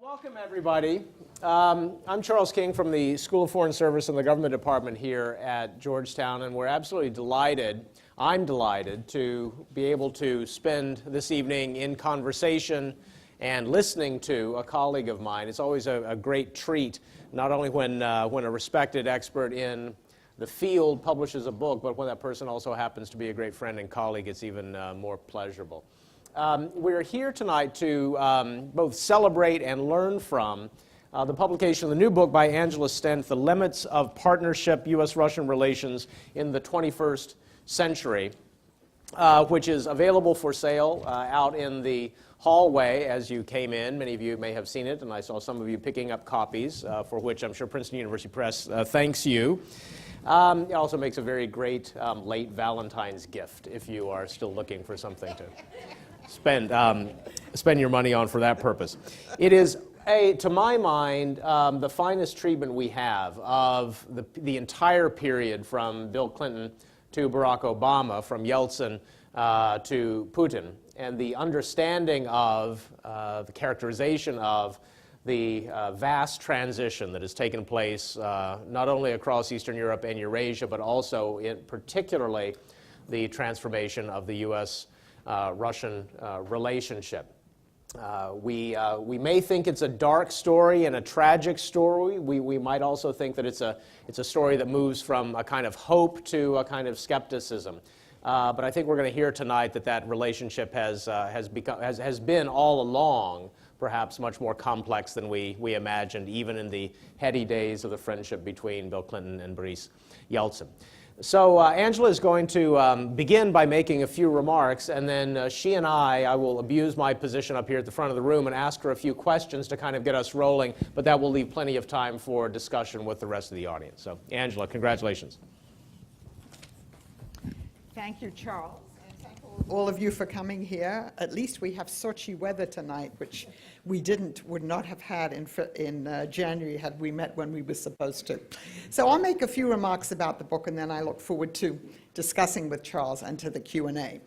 Welcome, everybody. I'm Charles King from the School of Foreign Service and the Government Department here at Georgetown, and we're absolutely delighted, I'm delighted, to be able to spend this evening in conversation and listening to a colleague of mine. It's always a great treat, not only when a respected expert in the field publishes a book, but when that person also happens to be a great friend and colleague, it's even more pleasurable. We're here tonight to both celebrate and learn from the publication of the new book by Angela Stent, The Limits of Partnership, U.S. Russian Relations in the 21st Century, which is available for sale out in the hallway as you came in. Many of you may have seen it, and I saw some of you picking up copies, for which I'm sure Princeton University Press thanks you. It also makes a very great late Valentine's gift if you are still looking for something to spend your money on for that purpose. It is, to my mind, the finest treatment we have of the entire period from Bill Clinton to Barack Obama, from Yeltsin to Putin, and the understanding of the characterization of the vast transition that has taken place not only across Eastern Europe and Eurasia, but also particularly the transformation of the U.S. Russian relationship. We may think it's a dark story and a tragic story. We might also think that it's a story that moves from a kind of hope to a kind of skepticism. But I think we're going to hear tonight that relationship has been all along perhaps much more complex than we imagined, even in the heady days of the friendship between Bill Clinton and Boris Yeltsin. So Angela is going to begin by making a few remarks, and then she and I will abuse my position up here at the front of the room and ask her a few questions to kind of get us rolling, but that will leave plenty of time for discussion with the rest of the audience. So Angela, congratulations. Thank you, Charles, and thank all of you for coming here. At least we have Sochi weather tonight, which we would not have had in January had we met when we were supposed to. So I'll make a few remarks about the book, and then I look forward to discussing with Charles and to the Q&A.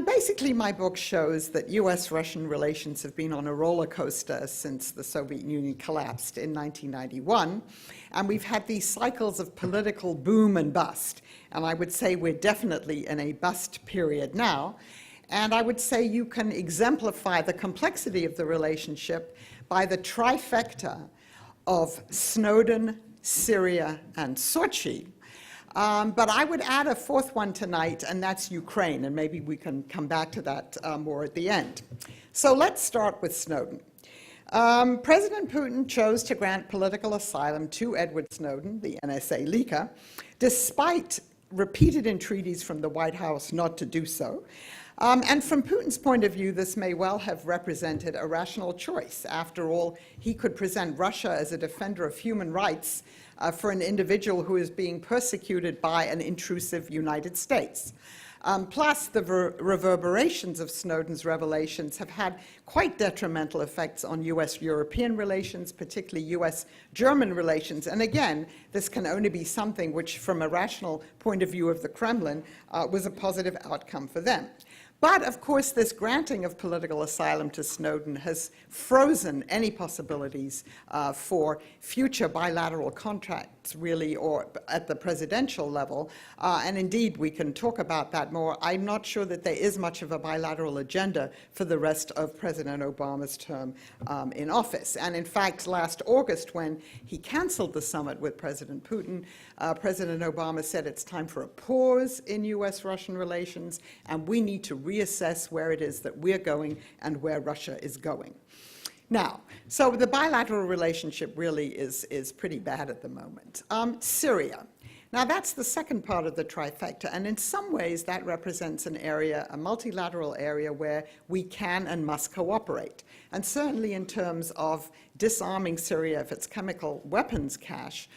Basically, my book shows that U.S. Russian relations have been on a roller coaster since the Soviet Union collapsed in 1991, and we've had these cycles of political boom and bust. And I would say we're definitely in a bust period now. And I would say you can exemplify the complexity of the relationship by the trifecta of Snowden, Syria, and Sochi. But I would add a fourth one tonight, and that's Ukraine, and maybe we can come back to that more at the end. So let's start with Snowden. President Putin chose to grant political asylum to Edward Snowden, the NSA leaker, despite repeated entreaties from the White House not to do so. And from Putin's point of view, this may well have represented a rational choice. After all, he could present Russia as a defender of human rights for an individual who is being persecuted by an intrusive United States. Plus, the reverberations of Snowden's revelations have had quite detrimental effects on U.S.-European relations, particularly U.S.-German relations. And again, this can only be something which, from a rational point of view of the Kremlin, was a positive outcome for them. But, of course, this granting of political asylum to Snowden has frozen any possibilities for future bilateral contracts, really, or at the presidential level. And indeed, we can talk about that more. I'm not sure that there is much of a bilateral agenda for the rest of President Obama's term in office. And in fact, last August, when he canceled the summit with President Putin, President Obama said it's time for a pause in U.S.-Russian relations, and we need to reassess where it is that we're going and where Russia is going. Now, so the bilateral relationship really is pretty bad at the moment. Syria. Now, that's the second part of the trifecta, and in some ways that represents an area, a multilateral area, where we can and must cooperate. And certainly in terms of disarming Syria of its chemical weapons cache,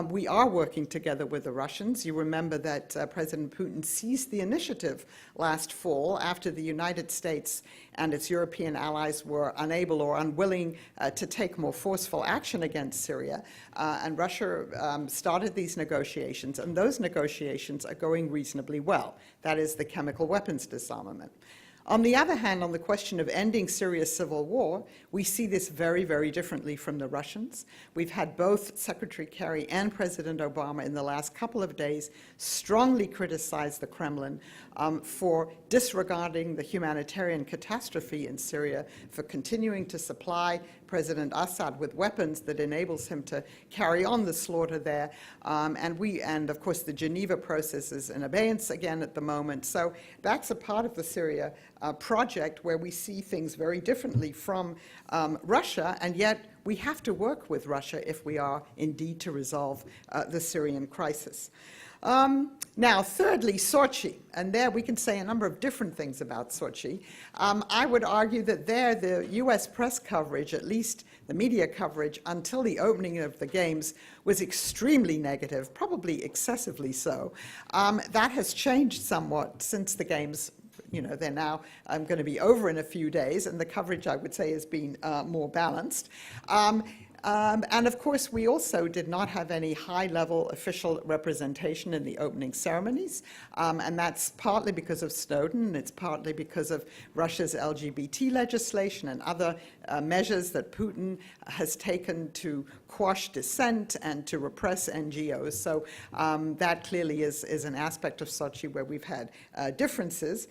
we are working together with the Russians. You remember that President Putin seized the initiative last fall after the United States and its European allies were unable or unwilling to take more forceful action against Syria. And Russia started these negotiations, and those negotiations are going reasonably well. That is the chemical weapons disarmament. On the other hand, on the question of ending Syria's civil war, we see this very, very differently from the Russians. We've had both Secretary Kerry and President Obama in the last couple of days strongly criticize the Kremlin for disregarding the humanitarian catastrophe in Syria, for continuing to supply President Assad with weapons that enables him to carry on the slaughter there. And of course, the Geneva process is in abeyance again at the moment. So that's a part of the Syria project where we see things very differently from Russia, and yet we have to work with Russia if we are indeed to resolve the Syrian crisis. Now, thirdly, Sochi, and there we can say a number of different things about Sochi. I would argue that there the U.S. press coverage, at least the media coverage, until the opening of the Games was extremely negative, probably excessively so. That has changed somewhat since the Games. You know, they're now going to be over in a few days, and the coverage, I would say, has been more balanced. And of course, we also did not have any high-level official representation in the opening ceremonies, and that's partly because of Snowden, and it's partly because of Russia's LGBT legislation and other measures that Putin has taken to quash dissent and to repress NGOs. So that clearly is an aspect of Sochi where we've had differences.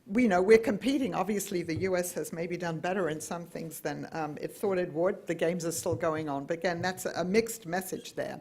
We know we're competing. Obviously, the U.S. has maybe done better in some things than it thought it would. The Games are still going on. But again, that's a mixed message there.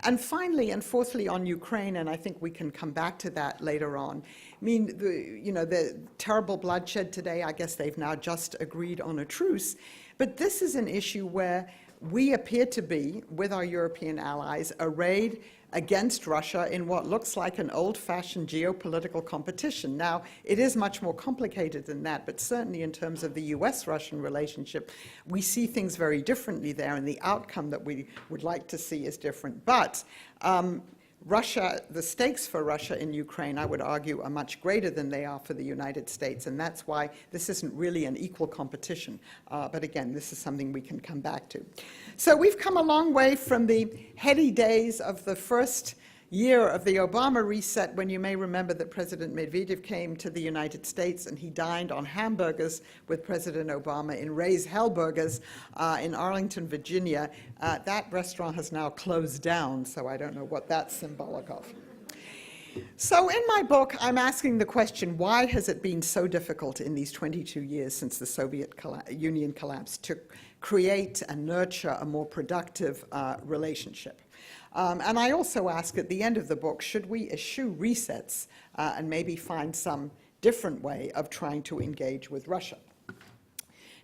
And finally, and fourthly, on Ukraine, and I think we can come back to that later on. I mean, the terrible bloodshed today, I guess they've now just agreed on a truce. But this is an issue where we appear to be, with our European allies, arrayed against Russia in what looks like an old-fashioned geopolitical competition. Now, it is much more complicated than that, but certainly in terms of the U.S. Russian relationship, we see things very differently there, and the outcome that we would like to see is different. But Russia, the stakes for Russia in Ukraine, I would argue, are much greater than they are for the United States, and that's why this isn't really an equal competition. But again, this is something we can come back to. So we've come a long way from the heady days of the first year of the Obama reset, when you may remember that President Medvedev came to the United States and he dined on hamburgers with President Obama in Ray's Hellburgers in Arlington, Virginia. That restaurant has now closed down, so I don't know what that's symbolic of. So in my book, I'm asking the question, why has it been so difficult in these 22 years since the Soviet Union collapsed to create and nurture a more productive relationship? And I also ask at the end of the book, should we eschew resets and maybe find some different way of trying to engage with Russia?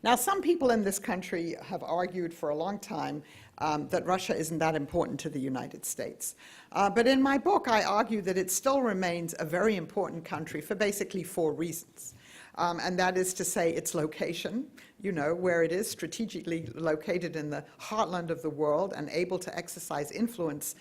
Now, some people in this country have argued for a long time that Russia isn't that important to the United States. But in my book, I argue that it still remains a very important country for basically 4 reasons. And that is to say its location, you know, where it is strategically located in the heartland of the world and able to exercise influence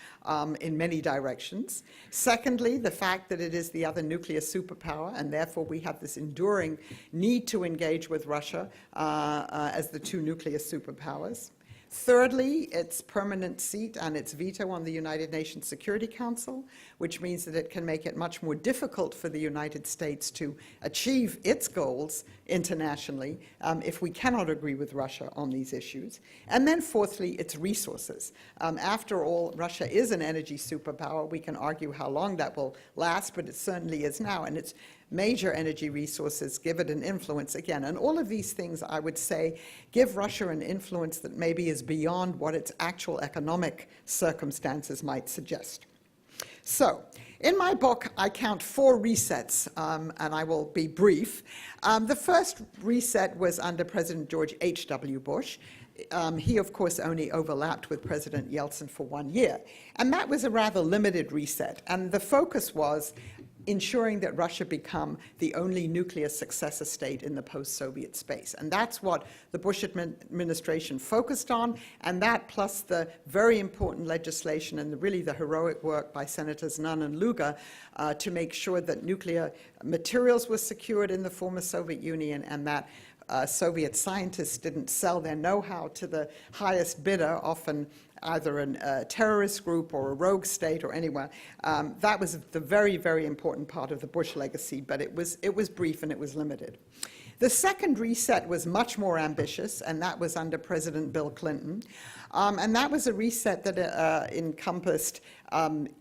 in many directions. Secondly, the fact that it is the other nuclear superpower, and therefore we have this enduring need to engage with Russia as the 2 nuclear superpowers. Thirdly, its permanent seat and its veto on the United Nations Security Council, which means that it can make it much more difficult for the United States to achieve its goals internationally if we cannot agree with Russia on these issues. And then fourthly, its resources. After all, Russia is an energy superpower. We can argue how long that will last, but it certainly is now. And its major energy resources give it an influence again. And all of these things, I would say, give Russia an influence that maybe is beyond what its actual economic circumstances might suggest. So, in my book, I count 4 resets, and I will be brief. The first reset was under President George H.W. Bush. He, of course, only overlapped with President Yeltsin for 1 year. And that was a rather limited reset. And the focus was ensuring that Russia become the only nuclear successor state in the post-Soviet space. And that's what the Bush administration focused on, and that plus the very important legislation and really the heroic work by Senators Nunn and Lugar to make sure that nuclear materials were secured in the former Soviet Union and that Soviet scientists didn't sell their know-how to the highest bidder, often either a terrorist group or a rogue state or anywhere. That was the very, very important part of the Bush legacy, but it was brief and it was limited. The second reset was much more ambitious, and that was under President Bill Clinton. And that was a reset that encompassed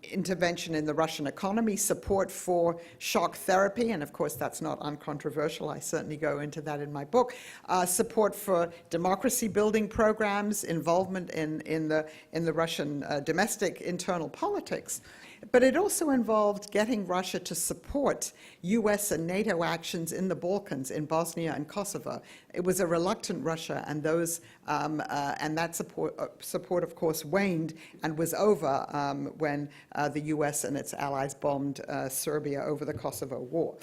intervention in the Russian economy, support for shock therapy, and of course that's not uncontroversial. I certainly go into that in my book. Support for democracy building programs, involvement in the Russian domestic internal politics. But it also involved getting Russia to support U.S. and NATO actions in the Balkans, in Bosnia and Kosovo. It was a reluctant Russia, and that support, of course, waned and was over when the U.S. and its allies bombed Serbia over the Kosovo War.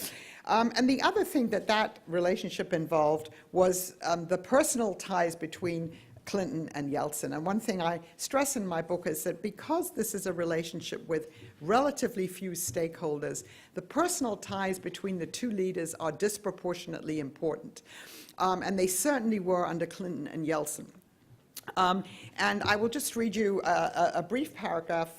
And the other thing that relationship involved was the personal ties between Clinton and Yeltsin. And one thing I stress in my book is that because this is a relationship with relatively few stakeholders, the personal ties between the two leaders are disproportionately important. And they certainly were under Clinton and Yeltsin. And I will just read you a brief paragraph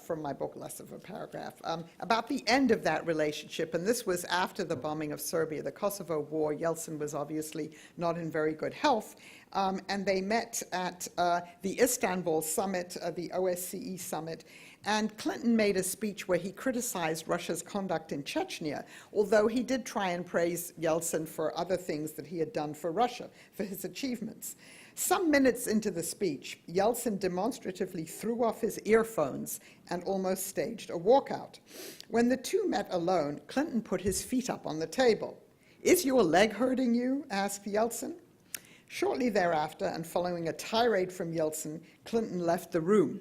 from my book, less of a paragraph, about the end of that relationship. And this was after the bombing of Serbia, the Kosovo War. Yeltsin was obviously not in very good health. And they met at the Istanbul summit, the OSCE summit. And Clinton made a speech where he criticized Russia's conduct in Chechnya, although he did try and praise Yeltsin for other things that he had done for Russia, for his achievements. Some minutes into the speech, Yeltsin demonstratively threw off his earphones and almost staged a walkout. When the two met alone, Clinton put his feet up on the table. "Is your leg hurting you?" asked Yeltsin. Shortly thereafter, and following a tirade from Yeltsin, Clinton left the room.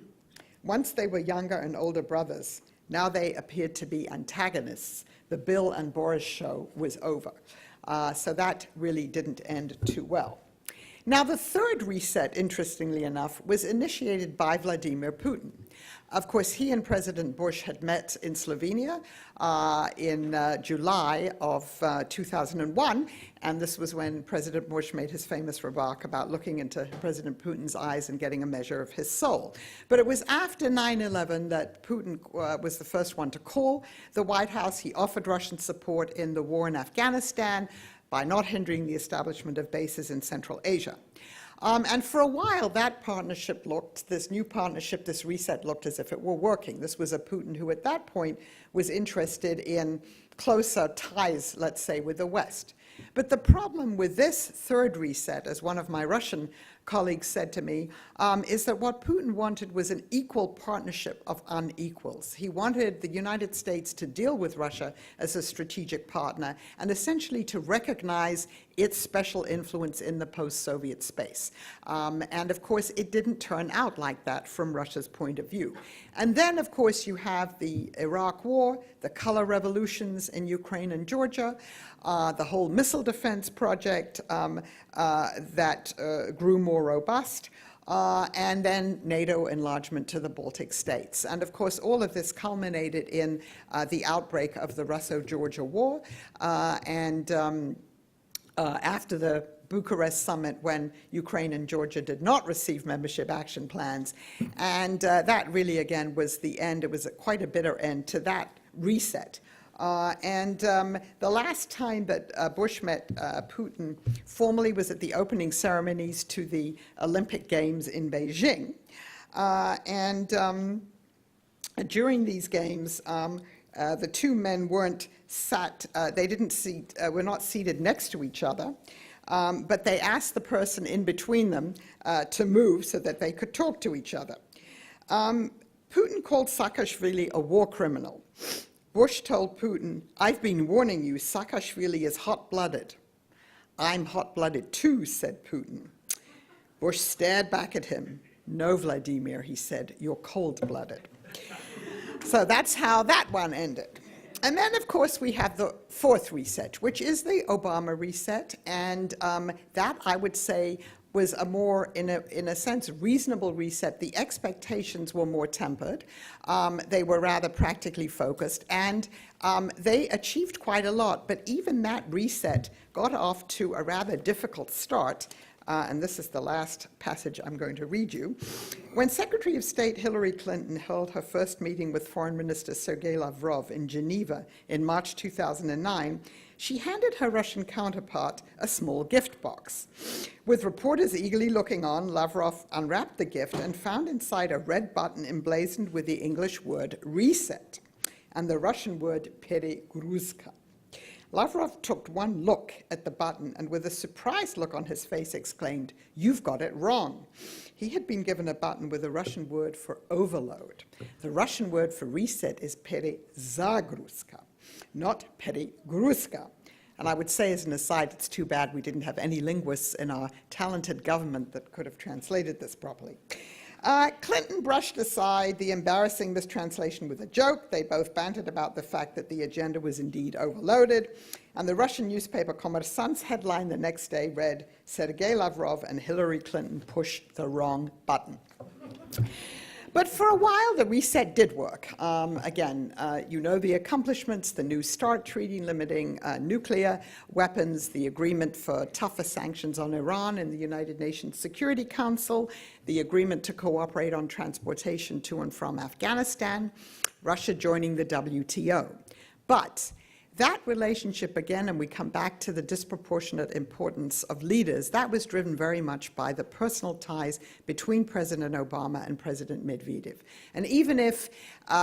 Once they were younger and older brothers. Now they appeared to be antagonists. The Bill and Boris show was over. So that really didn't end too well. Now, the third reset, interestingly enough, was initiated by Vladimir Putin. Of course, he and President Bush had met in Slovenia in July of 2001, and this was when President Bush made his famous remark about looking into President Putin's eyes and getting a measure of his soul. But it was after 9/11 that Putin was the first one to call the White House. He offered Russian support in the war in Afghanistan by not hindering the establishment of bases in Central Asia. And for a while, that partnership this new partnership, this reset looked as if it were working. This was a Putin who at that point was interested in closer ties, let's say, with the West. But the problem with this third reset, as one of my Russian colleagues said to me, is that what Putin wanted was an equal partnership of unequals. He wanted the United States to deal with Russia as a strategic partner and essentially to recognize its special influence in the post-Soviet space. And of course, it didn't turn out like that from Russia's point of view. And then, of course, you have the Iraq War, the color revolutions in Ukraine and Georgia, the whole missile defense project that grew more robust, and then NATO enlargement to the Baltic states. And of course, all of this culminated in the outbreak of the Russo-Georgia War, after the Bucharest summit, when Ukraine and Georgia did not receive membership action plans. And that really, again, was the end. It was quite a bitter end to that reset. The last time that Bush met Putin formally was at the opening ceremonies to the Olympic Games in Beijing. During these games, the two men weren't were not seated next to each other, but they asked the person in between them to move so that they could talk to each other. Putin called Saakashvili a war criminal. Bush told Putin, "I've been warning you, Saakashvili is hot-blooded." "I'm hot-blooded too," said Putin. Bush stared back at him. "No, Vladimir," he said, "you're cold-blooded." So that's how that one ended. And then, of course, we have the fourth reset, which is the Obama reset, and that, I would say, was a more, in a sense, reasonable reset. The expectations were more tempered. They were rather practically focused, and they achieved quite a lot. But even that reset got off to a rather difficult start and this is the last passage I'm going to read you. When Secretary of State Hillary Clinton held her first meeting with Foreign Minister Sergei Lavrov in Geneva in March 2009, she handed her Russian counterpart a small gift box. With reporters eagerly looking on, Lavrov unwrapped the gift and found inside a red button emblazoned with the English word reset and the Russian word перегрузка. Lavrov took one look at the button and with a surprised look on his face exclaimed, "You've got it wrong." He had been given a button with a Russian word for overload. The Russian word for reset is перезагрузка, not перегрузка. And I would say as an aside, it's too bad we didn't have any linguists in our talented government that could have translated this properly. Clinton brushed aside the embarrassing mistranslation with a joke. They both bantered about the fact that the agenda was indeed overloaded. And the Russian newspaper Kommersant's headline the next day read, "Sergei Lavrov and Hillary Clinton pushed the wrong button." But for a while, the reset did work. You know the accomplishments, the New START treaty limiting nuclear weapons, the agreement for tougher sanctions on Iran in the United Nations Security Council, the agreement to cooperate on transportation to and from Afghanistan, Russia joining the WTO. But that relationship, again, and we come back to the disproportionate importance of leaders, that was driven very much by the personal ties between President Obama and President Medvedev. And even if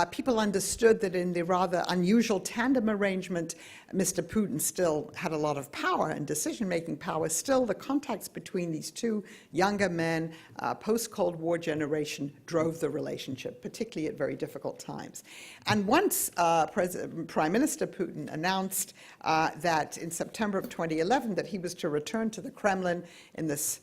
people understood that in the rather unusual tandem arrangement, Mr. Putin still had a lot of power and decision-making power, still the contacts between these two younger men, post-Cold War generation, drove the relationship, particularly at very difficult times. And once Prime Minister Putin announced that in September of 2011 that he was to return to the Kremlin in this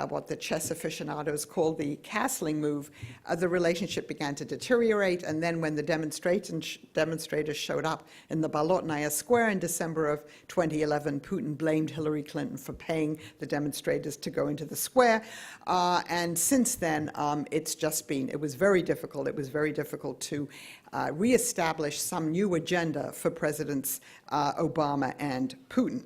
what the chess aficionados call the castling move, the relationship began to deteriorate. And then when the demonstrators showed up in the Bolotnaya Square in December of 2011, Putin blamed Hillary Clinton for paying the demonstrators to go into the square. And since then, it was very difficult. It was very difficult to reestablish some new agenda for Presidents Obama and Putin.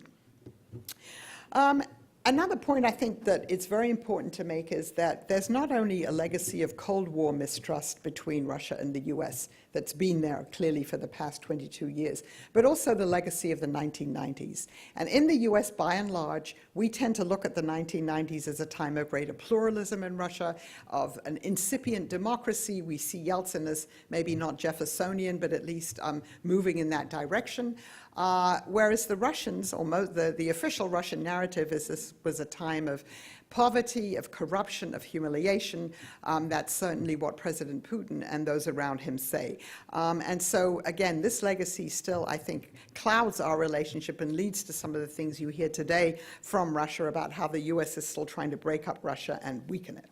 Another point I think that it's very important to make is that there's not only a legacy of Cold War mistrust between Russia and the U.S. that's been there clearly for the past 22 years, but also the legacy of the 1990s. And in the U.S., by and large, we tend to look at the 1990s as a time of greater pluralism in Russia, of an incipient democracy. We see Yeltsin as maybe not Jeffersonian, but at least moving in that direction. Whereas the Russians, or the official Russian narrative is this was a time of poverty, of corruption, of humiliation. That's certainly what President Putin and those around him say. And so, again, this legacy still, I think, clouds our relationship and leads to some of the things you hear today from Russia about how the U.S. is still trying to break up Russia and weaken it.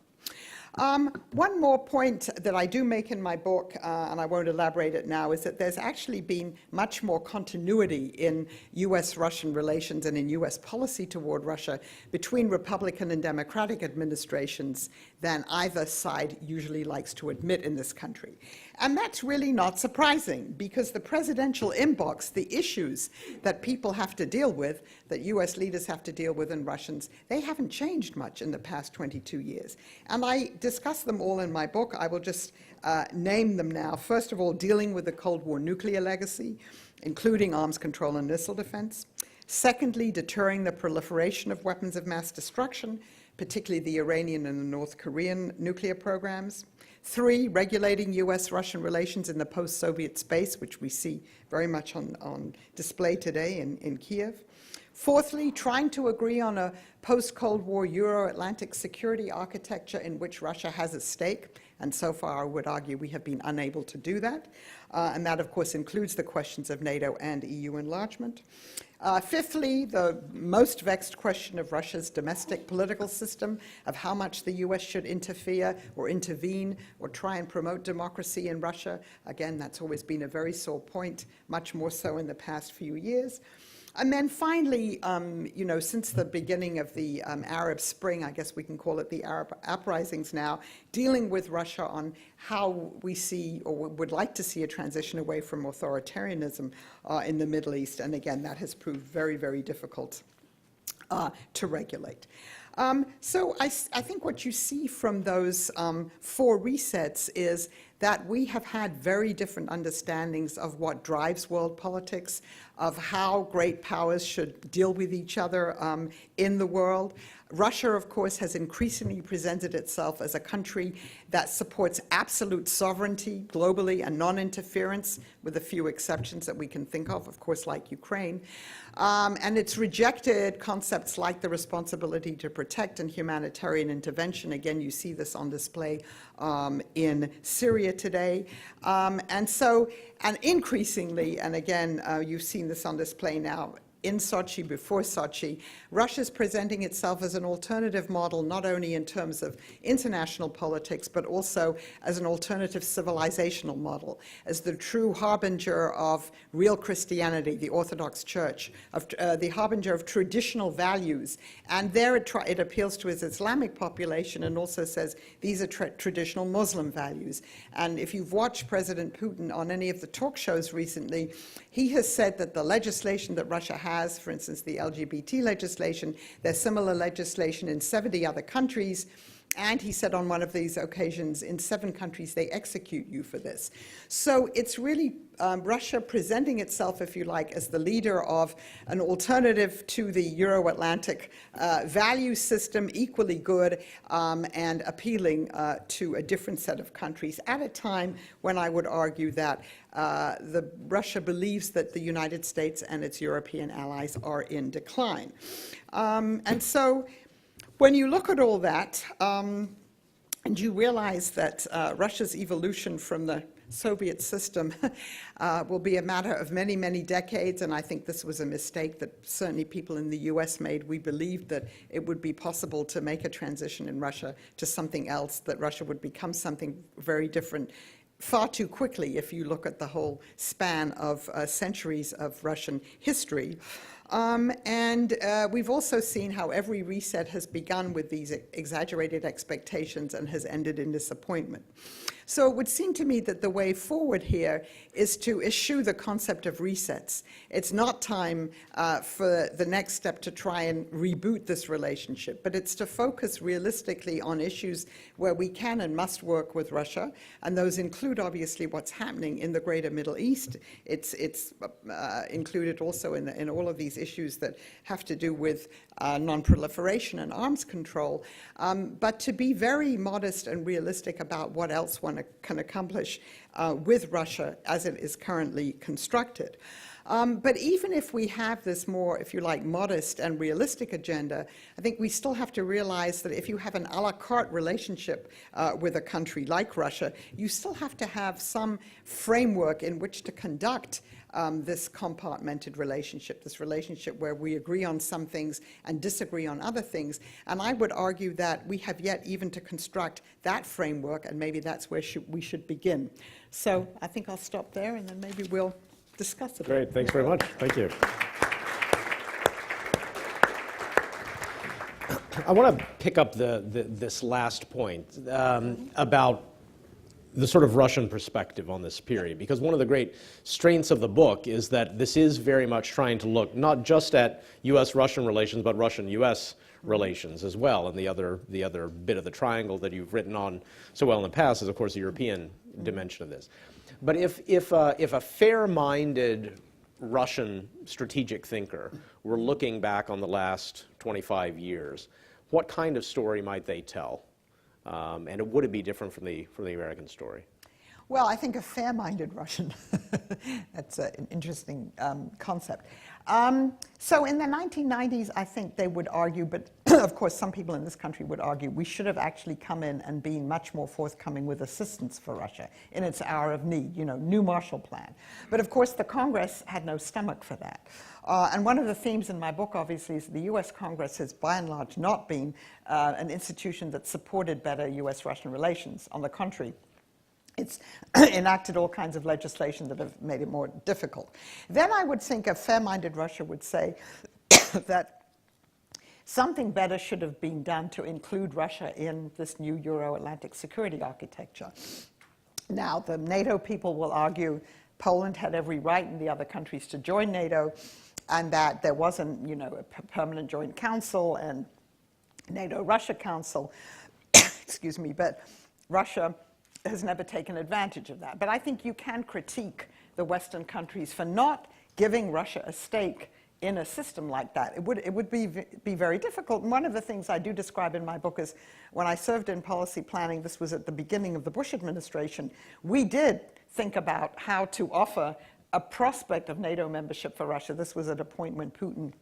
One more point that I do make in my book, and I won't elaborate it now, is that there's actually been much more continuity in U.S.-Russian relations and in U.S. policy toward Russia between Republican and Democratic administrations than either side usually likes to admit in this country. And that's really not surprising, because the presidential inbox, the issues that people have to deal with, that U.S. leaders have to deal with and Russians, they haven't changed much in the past 22 years. And I discuss them all in my book. I will just name them now. First of all, dealing with the Cold War nuclear legacy, including arms control and missile defense. Secondly, deterring the proliferation of weapons of mass destruction, particularly the Iranian and the North Korean nuclear programs. 3, regulating U.S.-Russian relations in the post-Soviet space, which we see very much on display today in Kiev. Fourthly, trying to agree on a post-Cold War Euro-Atlantic security architecture in which Russia has a stake, and so far I would argue we have been unable to do that. And that, of course, includes the questions of NATO and EU enlargement. Fifthly, the most vexed question of Russia's domestic political system, of how much the U.S. should interfere or intervene or try and promote democracy in Russia. Again, that's always been a very sore point, much more so in the past few years. And then finally, since the beginning of the Arab Spring, I guess we can call it the Arab uprisings now, dealing with Russia on how we see or would like to see a transition away from authoritarianism in the Middle East. And again, that has proved very, very difficult to regulate. So I think what you see from those 4 resets is that we have had very different understandings of what drives world politics, of how great powers should deal with each other in the world. Russia, of course, has increasingly presented itself as a country that supports absolute sovereignty globally and non-interference, with a few exceptions that we can think of course, like Ukraine. And it's rejected concepts like the responsibility to protect and humanitarian intervention. Again, you see this on display in Syria today. And increasingly, and again, you've seen this on display now in Sochi, before Sochi, Russia's presenting itself as an alternative model, not only in terms of international politics, but also as an alternative civilizational model, as the true harbinger of real Christianity, the Orthodox Church, of the harbinger of traditional values. And there it appeals to its Islamic population and also says these are traditional Muslim values. And if you've watched President Putin on any of the talk shows recently, he has said that the legislation that Russia has, for instance, the LGBT legislation, there's similar legislation in 70 other countries, and he said on one of these occasions, in 7 countries, they execute you for this. So it's really Russia presenting itself, if you like, as the leader of an alternative to the Euro-Atlantic value system, equally good and appealing to a different set of countries at a time when I would argue that Russia believes that the United States and its European allies are in decline. And so when you look at all that, and you realize that Russia's evolution from the Soviet system will be a matter of many, many decades, and I think this was a mistake that certainly people in the US made. We believed that it would be possible to make a transition in Russia to something else, that Russia would become something very different far too quickly if you look at the whole span of centuries of Russian history. We've also seen how every reset has begun with these exaggerated expectations and has ended in disappointment. So it would seem to me that the way forward here is to eschew the concept of resets. It's not time for the next step to try and reboot this relationship, but it's to focus realistically on issues where we can and must work with Russia, and those include obviously what's happening in the greater Middle East. It's included also in all of these issues that have to do with non-proliferation and arms control, but to be very modest and realistic about what else one can accomplish with Russia as it is currently constructed. But even if we have this more, if you like, modest and realistic agenda, I think we still have to realize that if you have an a la carte relationship with a country like Russia, you still have to have some framework in which to conduct this compartmented relationship, this relationship where we agree on some things and disagree on other things. And I would argue that we have yet even to construct that framework, and maybe that's where we should begin. So I think I'll stop there, and then maybe we'll discuss it. Great, thanks very much. Thank you. I want to pick up this last point about the sort of Russian perspective on this period, because one of the great strengths of the book is that this is very much trying to look not just at U.S. Russian relations, but Russian-U.S. relations as well. And the other bit of the triangle that you've written on so well in the past is, of course, the European dimension of this. But if a fair-minded Russian strategic thinker were looking back on the last 25 years, what kind of story might they tell? And would it be different from the American story? Well, I think a fair-minded Russian, that's an interesting concept. So in the 1990s, I think they would argue, but of course some people in this country would argue, we should have actually come in and been much more forthcoming with assistance for Russia in its hour of need, new Marshall Plan. But of course the Congress had no stomach for that. And one of the themes in my book, obviously, is the U.S. Congress has, by and large, not been an institution that supported better U.S. Russian relations. On the contrary, it's enacted all kinds of legislation that have made it more difficult. Then I would think a fair-minded Russia would say that something better should have been done to include Russia in this new Euro-Atlantic security architecture. Now, the NATO people will argue Poland had every right and the other countries to join NATO, and that there wasn't, a permanent joint council, and NATO-Russia Council, excuse me, but Russia has never taken advantage of that. But I think you can critique the Western countries for not giving Russia a stake in a system like that. It would be very difficult. And one of the things I do describe in my book is when I served in policy planning, this was at the beginning of the Bush administration, we did think about how to offer a prospect of NATO membership for Russia. This was at a point when Putin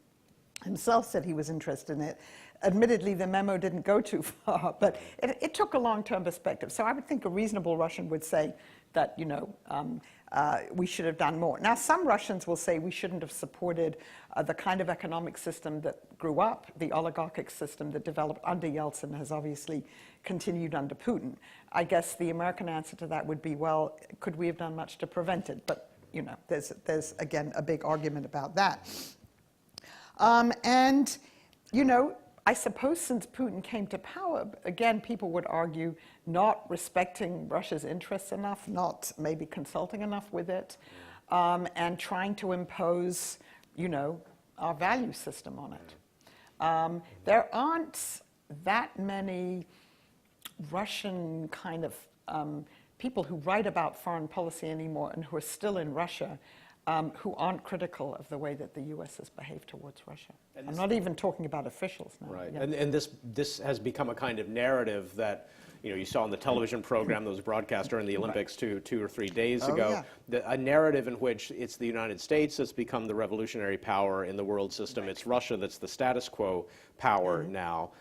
himself said he was interested in it. Admittedly, the memo didn't go too far, but it took a long-term perspective. So I would think a reasonable Russian would say that, we should have done more. Now, some Russians will say we shouldn't have supported the kind of economic system that grew up, the oligarchic system that developed under Yeltsin has obviously continued under Putin. I guess the American answer to that would be, well, could we have done much to prevent it? But, there's again, a big argument about that. I suppose since Putin came to power, again, people would argue not respecting Russia's interests enough, not maybe consulting enough with it, and trying to impose, our value system on it. There aren't that many Russian kind of people who write about foreign policy anymore and who are still in Russia who aren't critical of the way that the U.S. has behaved towards Russia. I'm not even talking about officials now. Right, Yeah. and this has become a kind of narrative that you saw on the television program that was broadcast during the Olympics 2 or 3 days ago. Yeah. A narrative in which it's the United States that's become the revolutionary power in the world system. Right. It's Russia that's the status quo power now.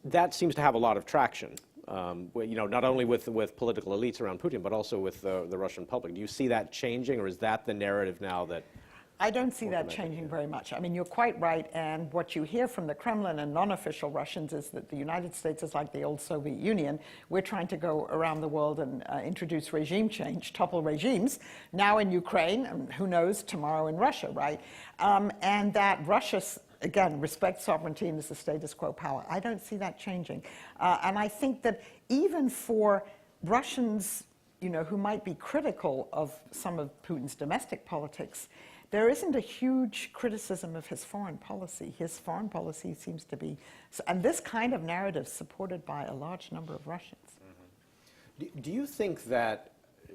That seems to have a lot of traction. Not only with political elites around Putin, but also with the Russian public. Do you see that changing, or is that the narrative now that? I don't see that changing very much. I mean, you're quite right, and what you hear from the Kremlin and non-official Russians is that the United States is like the old Soviet Union. We're trying to go around the world and introduce regime change, topple regimes, now in Ukraine, and who knows, tomorrow in Russia, right? And that Russia, again, respects sovereignty and is the status quo power. I don't see that changing. And I think that even for Russians, who might be critical of some of Putin's domestic politics, there isn't a huge criticism of his foreign policy. His foreign policy seems to be, and this kind of narrative supported by a large number of Russians. Mm-hmm. Do you think that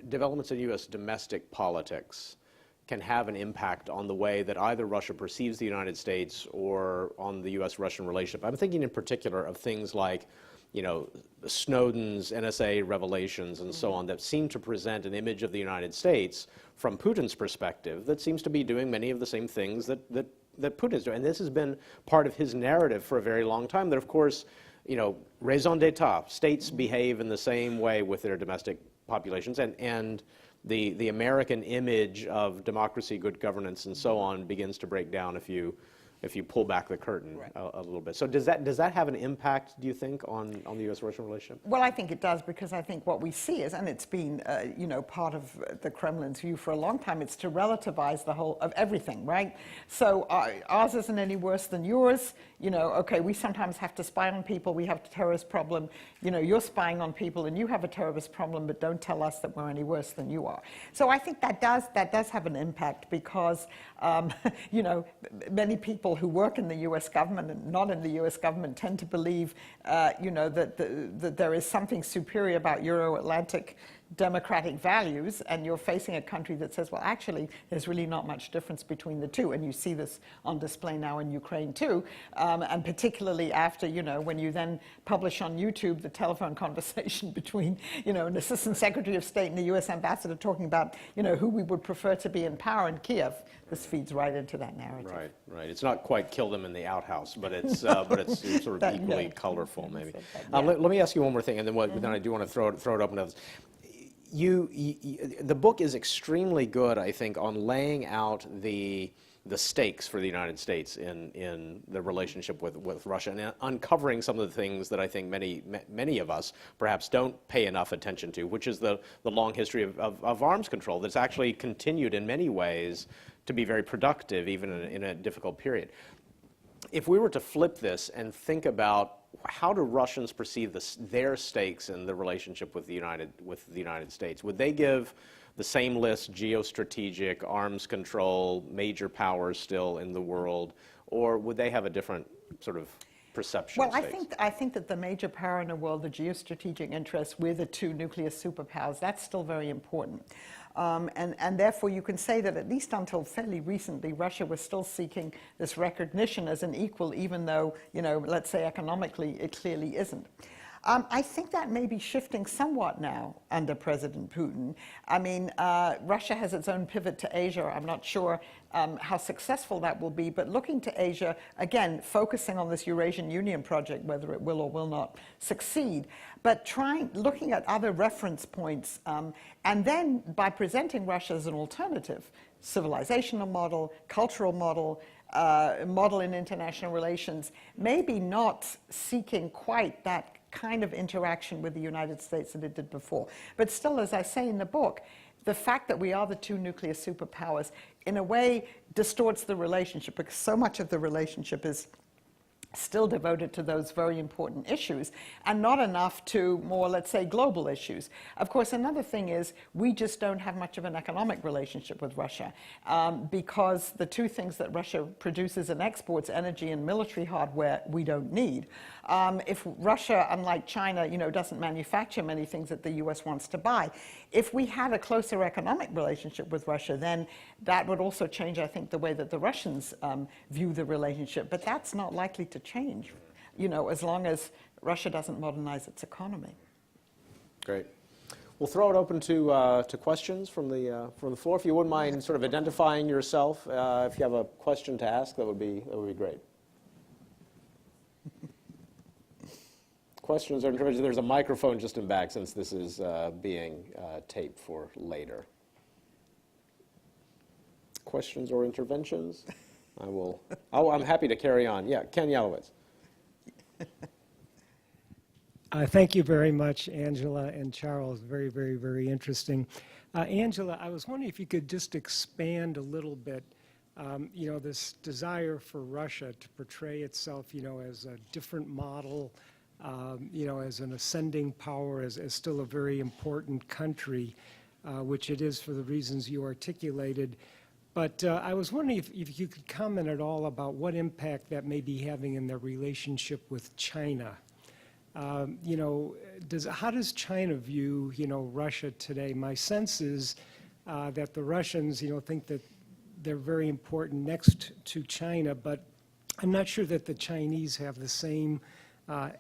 developments in U.S. domestic politics can have an impact on the way that either Russia perceives the United States or on the U.S. Russian relationship? I'm thinking in particular of things like, Snowden's NSA revelations and so on that seem to present an image of the United States from Putin's perspective that seems to be doing many of the same things that Putin is doing. And this has been part of his narrative for a very long time, that of course, raison d'etat, states behave in the same way with their domestic populations, and the American image of democracy, good governance, and so on begins to break down if you pull back the curtain. Right. a little bit. So does that have an impact, do you think, on the U.S.-Russian relationship? Well, I think it does, because I think what we see is, and it's been part of the Kremlin's view for a long time, it's to relativize the whole of everything, right? So ours isn't any worse than yours. Okay, we sometimes have to spy on people. We have a terrorist problem. You're spying on people and you have a terrorist problem, but don't tell us that we're any worse than you are. So I think that does have an impact, because many people who work in the U.S. government and not in the U.S. government tend to believe, that there is something superior about Euro-Atlantic democratic values, and you're facing a country that says, well, actually, there's really not much difference between the two. And you see this on display now in Ukraine, too. And particularly after, when you then publish on YouTube the telephone conversation between, an assistant secretary of state and the U.S. ambassador talking about, who we would prefer to be in power in Kiev. This feeds right into that narrative. Right. It's not quite kill them in the outhouse, but it's it's sort of equally colorful, maybe. Let me ask you one more thing, and then then I do want to throw it open to others. The book is extremely good, I think, on laying out the stakes for the United States in the relationship with Russia, and uncovering some of the things that I think many of us perhaps don't pay enough attention to, which is the long history of arms control that's actually continued in many ways to be very productive, even in a difficult period. If we were to flip this and think about how do Russians perceive their stakes in the relationship with the United States, would they give the same list: geostrategic, arms control, major powers still in the world, or would they have a different sort of perception Well, of stakes? I think that the major power in the world, the geostrategic interests, we're the two nuclear superpowers. That's still very important. And therefore, you can say that at least until fairly recently, Russia was still seeking this recognition as an equal, even though, let's say economically, it clearly isn't. I think that may be shifting somewhat now under President Putin. I mean, Russia has its own pivot to Asia. I'm not sure how successful that will be, but looking to Asia, again, focusing on this Eurasian Union project, whether it will or will not succeed, but looking at other reference points, and then by presenting Russia as an alternative, civilizational model, cultural model, model in international relations, maybe not seeking quite that kind of interaction with the United States that it did before. But still, as I say in the book, the fact that we are the two nuclear superpowers in a way distorts the relationship, because so much of the relationship is still devoted to those very important issues and not enough to more, let's say, global issues. Of course, another thing is we just don't have much of an economic relationship with Russia because the two things that Russia produces and exports, energy and military hardware, we don't need. If Russia, unlike China, doesn't manufacture many things that the U.S. wants to buy, if we had a closer economic relationship with Russia, then that would also change, I think, the way that the Russians view the relationship. But that's not likely to change, as long as Russia doesn't modernize its economy. Great. We'll throw it open to questions from the floor. If you wouldn't mind sort of identifying yourself, if you have a question to ask, that would be great. Questions or interventions? There's a microphone just in back, since this is being taped for later. Questions or interventions? I'm happy to carry on. Yeah, Ken Yalowitz. Thank you very much, Angela and Charles. Very, very, very interesting. Angela, I was wondering if you could just expand a little bit, this desire for Russia to portray itself, as a different model, as an ascending power, as still a very important country, which it is for the reasons you articulated. But I was wondering if you could comment at all about what impact that may be having in their relationship with China. How does China view, Russia today? My sense is that the Russians, think that they're very important next to China, but I'm not sure that the Chinese have the same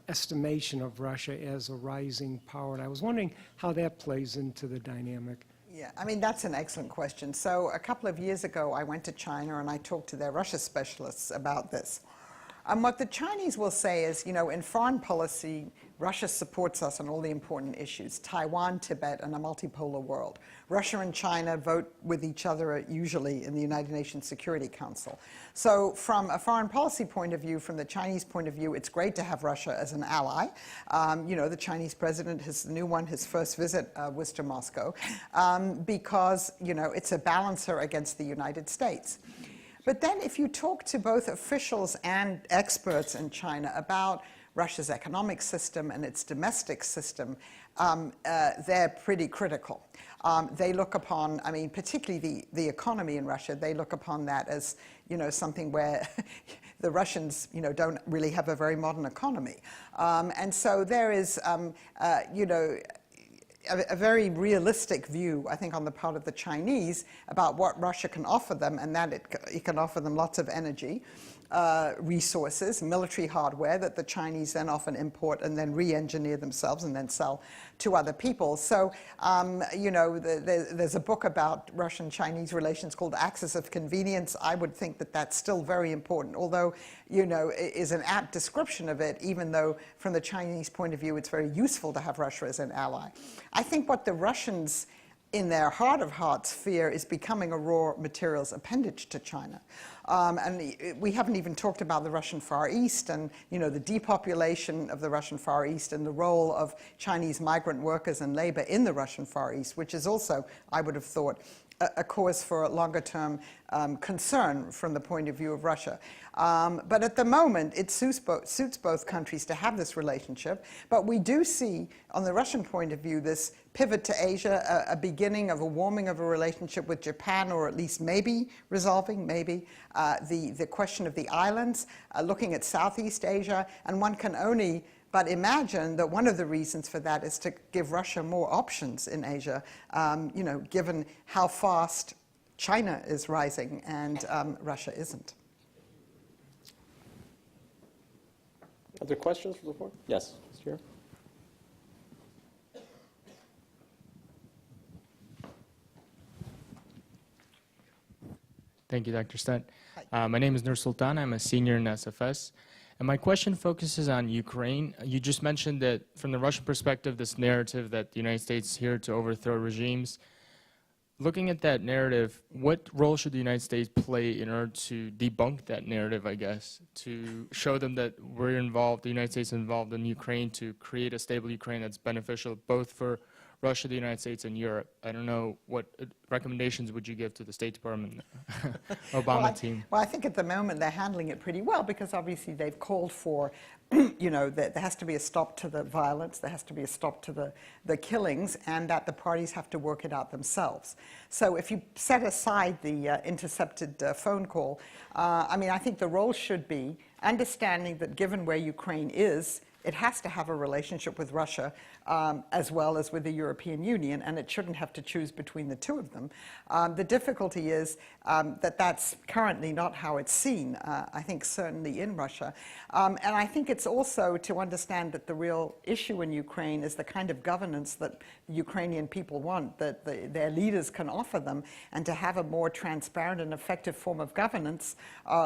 estimation of Russia as a rising power. And I was wondering how that plays into the dynamic. Yeah, I mean, that's an excellent question. So a couple of years ago, I went to China and I talked to their Russia specialists about this. And what the Chinese will say is, in foreign policy, Russia supports us on all the important issues, Taiwan, Tibet, and a multipolar world. Russia and China vote with each other usually in the United Nations Security Council. So from a foreign policy point of view, from the Chinese point of view, it's great to have Russia as an ally. The Chinese president, his first visit was to Moscow, because, it's a balancer against the United States. But then if you talk to both officials and experts in China about Russia's economic system and its domestic system, they're pretty critical. They look upon, particularly the economy in Russia, they look upon that as, something where the Russians, don't really have a very modern economy. And so there is, a very realistic view, I think, on the part of the Chinese about what Russia can offer them, and that it can offer them lots of energy, resources, military hardware that the Chinese then often import and then re-engineer themselves and then sell to other people. So, there's a book about Russian-Chinese relations called Axis of Convenience. I would think that that's still very important, although, is an apt description of it, even though from the Chinese point of view, it's very useful to have Russia as an ally. I think what the Russians in their heart of hearts fear is becoming a raw materials appendage to China. And we haven't even talked about the Russian Far East and, the depopulation of the Russian Far East and the role of Chinese migrant workers and labor in the Russian Far East, which is also, I would have thought, a cause for longer-term concern from the point of view of Russia. But at the moment, it suits both countries to have this relationship. But we do see, on the Russian point of view, this pivot to Asia, a beginning of a warming of a relationship with Japan, or at least maybe resolving, maybe, the question of the islands, looking at Southeast Asia, and one can only but imagine that one of the reasons for that is to give Russia more options in Asia, given how fast China is rising and Russia isn't. Other questions from the floor? Yes, here. Thank you, Dr. Stent. My name is Nur Sultan. I'm a senior in SFS. And my question focuses on Ukraine. You just mentioned that from the Russian perspective, this narrative that the United States is here to overthrow regimes. Looking at that narrative, what role should the United States play in order to debunk that narrative, I guess, to show them that we're involved, the United States is involved in Ukraine to create a stable Ukraine that's beneficial both for Russia, the United States, and Europe? I don't know, what recommendations would you give to the State Department, Obama team? Well, I think at the moment they're handling it pretty well because obviously they've called for, that there has to be a stop to the violence, there has to be a stop to the killings, and that the parties have to work it out themselves. So if you set aside the intercepted phone call, I think the role should be understanding that given where Ukraine is, it has to have a relationship with Russia as well as with the European Union, and it shouldn't have to choose between the two of them. The difficulty is that that's currently not how it's seen, I think certainly in Russia. And I think it's also to understand that the real issue in Ukraine is the kind of governance that the Ukrainian people want, that their leaders can offer them, and to have a more transparent and effective form of governance,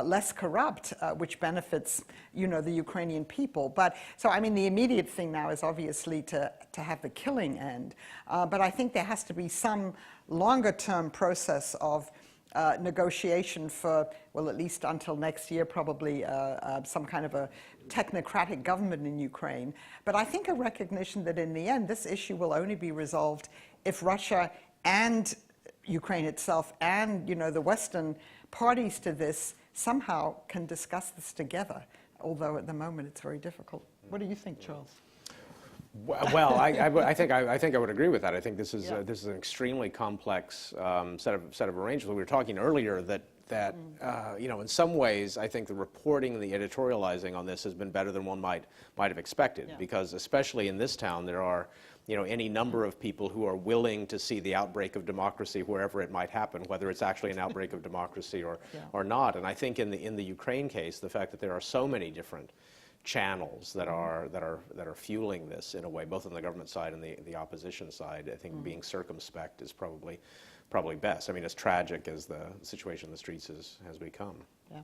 less corrupt, which benefits, the Ukrainian people. But so, the immediate thing now is obviously to have the killing end. But I think there has to be some longer-term process of negotiation for, well, at least until next year, probably some kind of a technocratic government in Ukraine. But I think a recognition that in the end, this issue will only be resolved if Russia and Ukraine itself and, the Western parties to this somehow can discuss this together, although at the moment it's very difficult. What do you think, Charles? Well, I think I would agree with that. I think this is an extremely complex set of arrangements. We were talking earlier that in some ways I think the reporting and the editorializing on this has been better than one might have expected, because especially in this town there are any number of people who are willing to see the outbreak of democracy wherever it might happen, whether it's actually an outbreak of democracy or not. And I think in the Ukraine case, the fact that there are so many different channels that are fueling this in a way, both on the government side and the opposition side, I think being circumspect is probably best. As tragic as the situation in the streets has become. Yeah.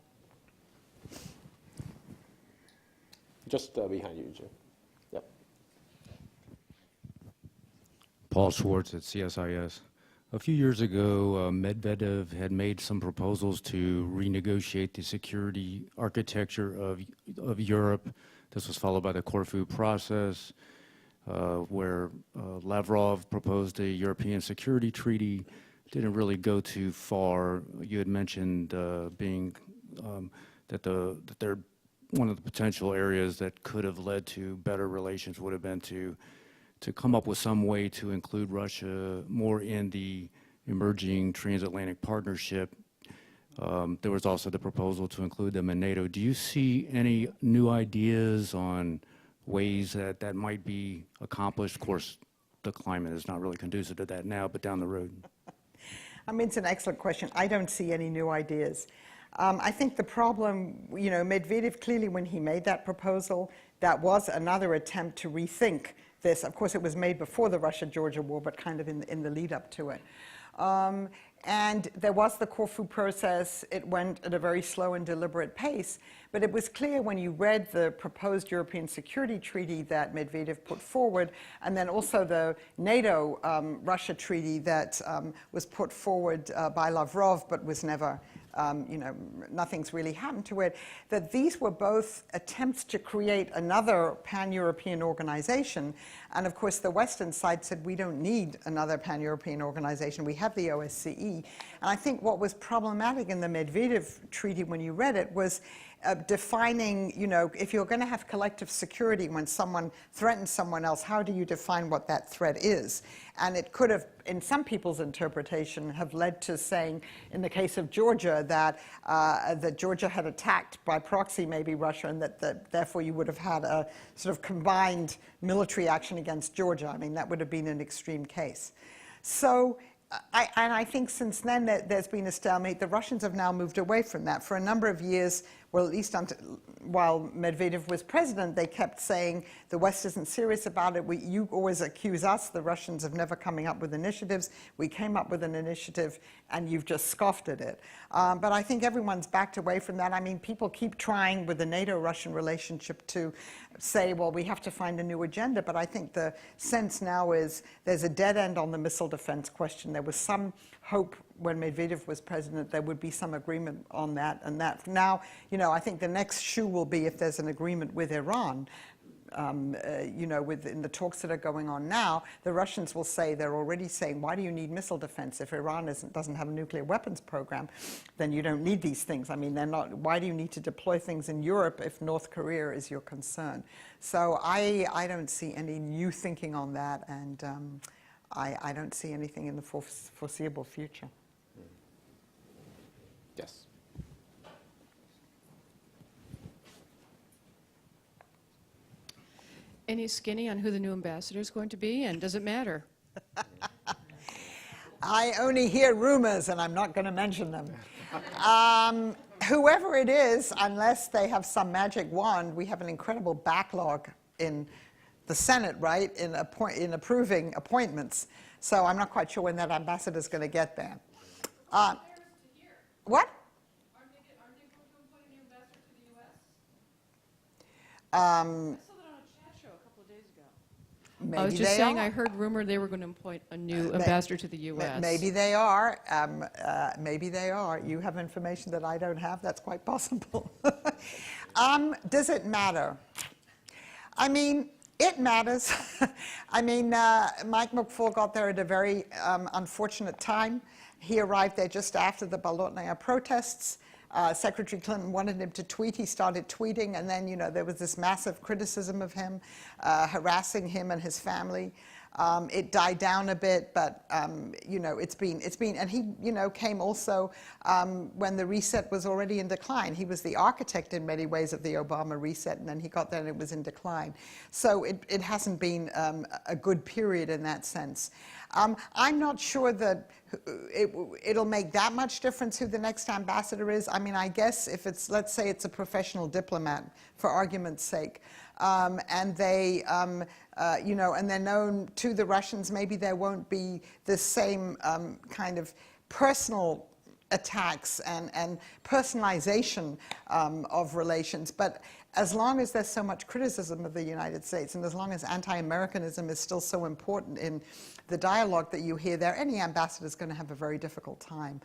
Just behind you, Jim. Yep. Paul Schwartz at CSIS. A few years ago, Medvedev had made some proposals to renegotiate the security architecture of Europe. This was followed by the Corfu process, where Lavrov proposed a European security treaty. Didn't really go too far. You had mentioned that they're one of the potential areas that could have led to better relations would have been to come up with some way to include Russia more in the emerging transatlantic partnership. There was also the proposal to include them in NATO. Do you see any new ideas on ways that might be accomplished? Of course, the climate is not really conducive to that now, but down the road. It's an excellent question. I don't see any new ideas. I think the problem, Medvedev clearly, when he made that proposal, that was another attempt to rethink this. Of course, it was made before the Russia-Georgia war, but kind of in the lead up to it. And there was the Corfu process. It went at a very slow and deliberate pace, but it was clear when you read the proposed European Security Treaty that Medvedev put forward, and then also the NATO-Russia treaty that was put forward by Lavrov, but was never, nothing's really happened to it, that these were both attempts to create another pan-European organization. And of course, the Western side said, we don't need another pan-European organization. We have the OSCE. And I think what was problematic in the Medvedev treaty when you read it was defining, if you're going to have collective security when someone threatens someone else, how do you define what that threat is? And it could have, in some people's interpretation, have led to saying, in the case of Georgia, that Georgia had attacked by proxy maybe Russia, and that therefore you would have had a sort of combined military action against Georgia. I mean, that would have been an extreme case. So, I think since then there's been a stalemate. The Russians have now moved away from that. For a number of years, well, at least while Medvedev was president, they kept saying the West isn't serious about it. You always accuse us, the Russians, of never coming up with initiatives. We came up with an initiative, and you've just scoffed at it. But I think everyone's backed away from that. I mean, people keep trying with the NATO-Russian relationship to say, well, we have to find a new agenda. But I think the sense now is there's a dead end on the missile defense question. There was some hope when Medvedev was president there would be some agreement on that, and that now, I think the next shoe will be if there's an agreement with Iran. In the talks that are going on now, the Russians will say, they're already saying, why do you need missile defense? If Iran doesn't have a nuclear weapons program, then you don't need these things. I mean, why do you need to deploy things in Europe if North Korea is your concern? So I don't see any new thinking on that, and I don't see anything in the foreseeable future. Yes. Any skinny on who the new ambassador is going to be, and does it matter? I only hear rumors, and I'm not going to mention them. Whoever it is, unless they have some magic wand, we have an incredible backlog in the Senate, right, in approving appointments. So I'm not quite sure when that ambassador is going to get there. What? Aren't they going to appoint a new ambassador to the U.S.? Um, I saw that on a chat show a couple of days ago. maybe I was just they saying are. I heard rumor they were going to appoint a new ambassador to the U.S. Maybe they are. Maybe they are. You have information that I don't have. That's quite possible. Does it matter? I mean, it matters. I mean, Mike McFaul got there at a very unfortunate time. He arrived there just after the Bolotnaya protests. Secretary Clinton wanted him to tweet. He started tweeting, and then, there was this massive criticism of him, harassing him and his family. It died down a bit, but it's been, and he, came also when the reset was already in decline. He was the architect in many ways of the Obama reset, and then he got there and it was in decline. So it hasn't been a good period in that sense. I'm not sure that it'll make that much difference who the next ambassador is. I mean, I guess if it's, let's say it's a professional diplomat, for argument's sake, and they, and they're known to the Russians, maybe there won't be the same kind of personal attacks and personalization of relations. But as long as there's so much criticism of the United States, and as long as anti-Americanism is still so important in the dialogue that you hear there, any ambassador is going to have a very difficult time.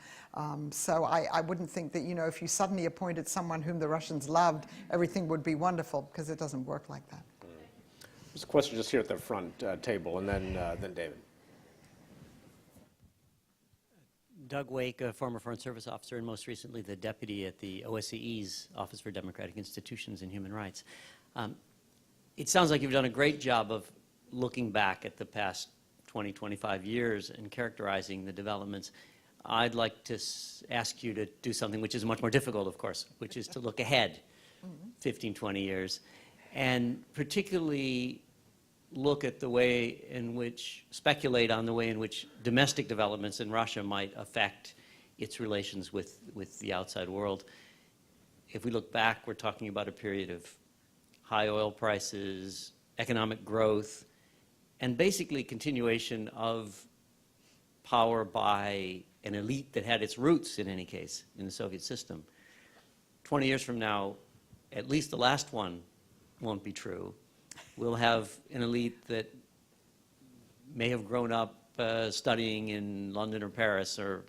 So I wouldn't think that, if you suddenly appointed someone whom the Russians loved, everything would be wonderful, because it doesn't work like that. There's a question just here at the front table, and then David. Doug Wake, a former Foreign Service officer, and most recently the deputy at the OSCE's Office for Democratic Institutions and Human Rights. It sounds like you've done a great job of looking back at the past 20, 25 years and characterizing the developments. I'd like to ask you to do something which is much more difficult, of course, which is to look ahead 15, 20 years, and particularly look at the way in which, speculate on the way in which domestic developments in Russia might affect its relations with the outside world. If we look back, we're talking about a period of high oil prices, economic growth, and basically continuation of power by an elite that had its roots, in any case, in the Soviet system. 20 years from now, at least the last one won't be true. We'll have an elite that may have grown up studying in London or Paris or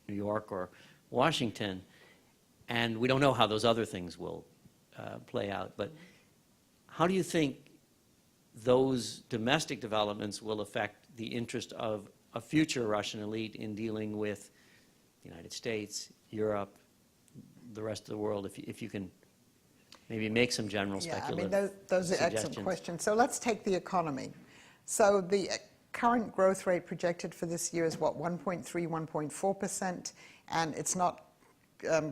New York or Washington, and we don't know how those other things will play out. But how do you think those domestic developments will affect the interest of a future Russian elite in dealing with the United States, Europe, the rest of the world, if you can maybe make some general Yeah, I speculative mean, those are excellent suggestions. questions. So let's take the economy. So the current growth rate projected for this year is what, 1.3, 1.4%, and it's not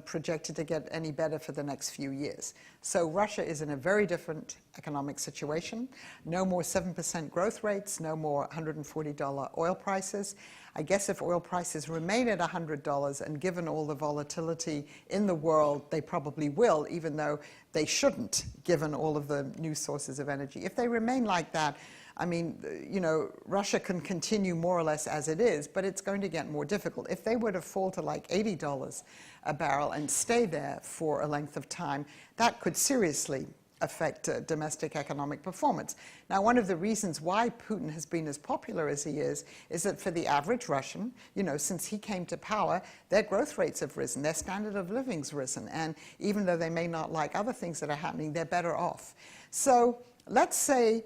projected to get any better for the next few years. So Russia is in a very different economic situation. No more 7% growth rates, no more $140 oil prices. I guess if oil prices remain at $100, and given all the volatility in the world, they probably will, even though they shouldn't, given all of the new sources of energy. If they remain like that, I mean, you know, Russia can continue more or less as it is, but it's going to get more difficult. If they were to fall to like $80 a barrel and stay there for a length of time, that could seriously affect domestic economic performance. Now, one of the reasons why Putin has been as popular as he is that for the average Russian, you know, since he came to power, their growth rates have risen, their standard of living's risen, and even though they may not like other things that are happening, they're better off. So let's say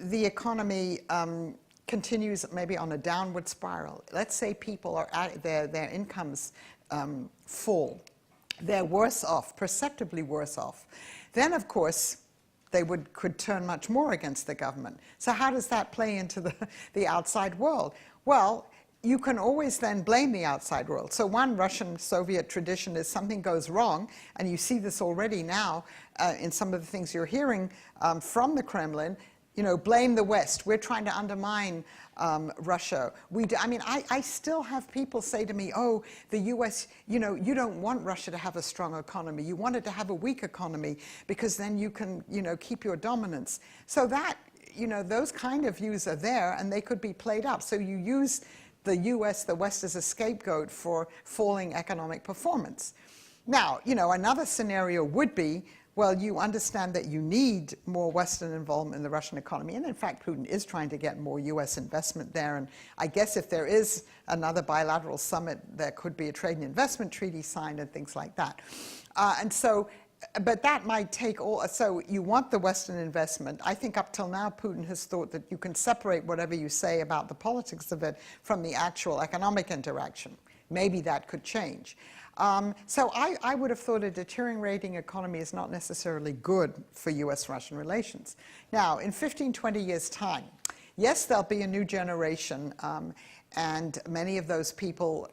the economy continues maybe on a downward spiral. Let's say people are their incomes fall. They're worse off, perceptibly worse off. Then, of course, they could turn much more against the government. So how does that play into the outside world? Well, you can always then blame the outside world. So one Russian-Soviet tradition is something goes wrong, and you see this already now in some of the things you're hearing from the Kremlin. You know, blame the West. We're trying to undermine Russia. I mean, I still have people say to me, oh, the U.S., you know, you don't want Russia to have a strong economy. You want it to have a weak economy because then you can, you know, keep your dominance. So that, you know, those kind of views are there, and they could be played up. So you use the U.S., the West, as a scapegoat for falling economic performance. Now, you know, another scenario would be, well, you understand that you need more Western involvement in the Russian economy. And in fact, Putin is trying to get more U.S. investment there. And I guess if there is another bilateral summit, there could be a trade and investment treaty signed and things like that. But that might take all, so you want the Western investment. I think up till now, Putin has thought that you can separate whatever you say about the politics of it from the actual economic interaction. Maybe that could change. So I would have thought a deteriorating economy is not necessarily good for U.S.-Russian relations. Now, in 15, 20 years' time, yes, there'll be a new generation, and many of those people,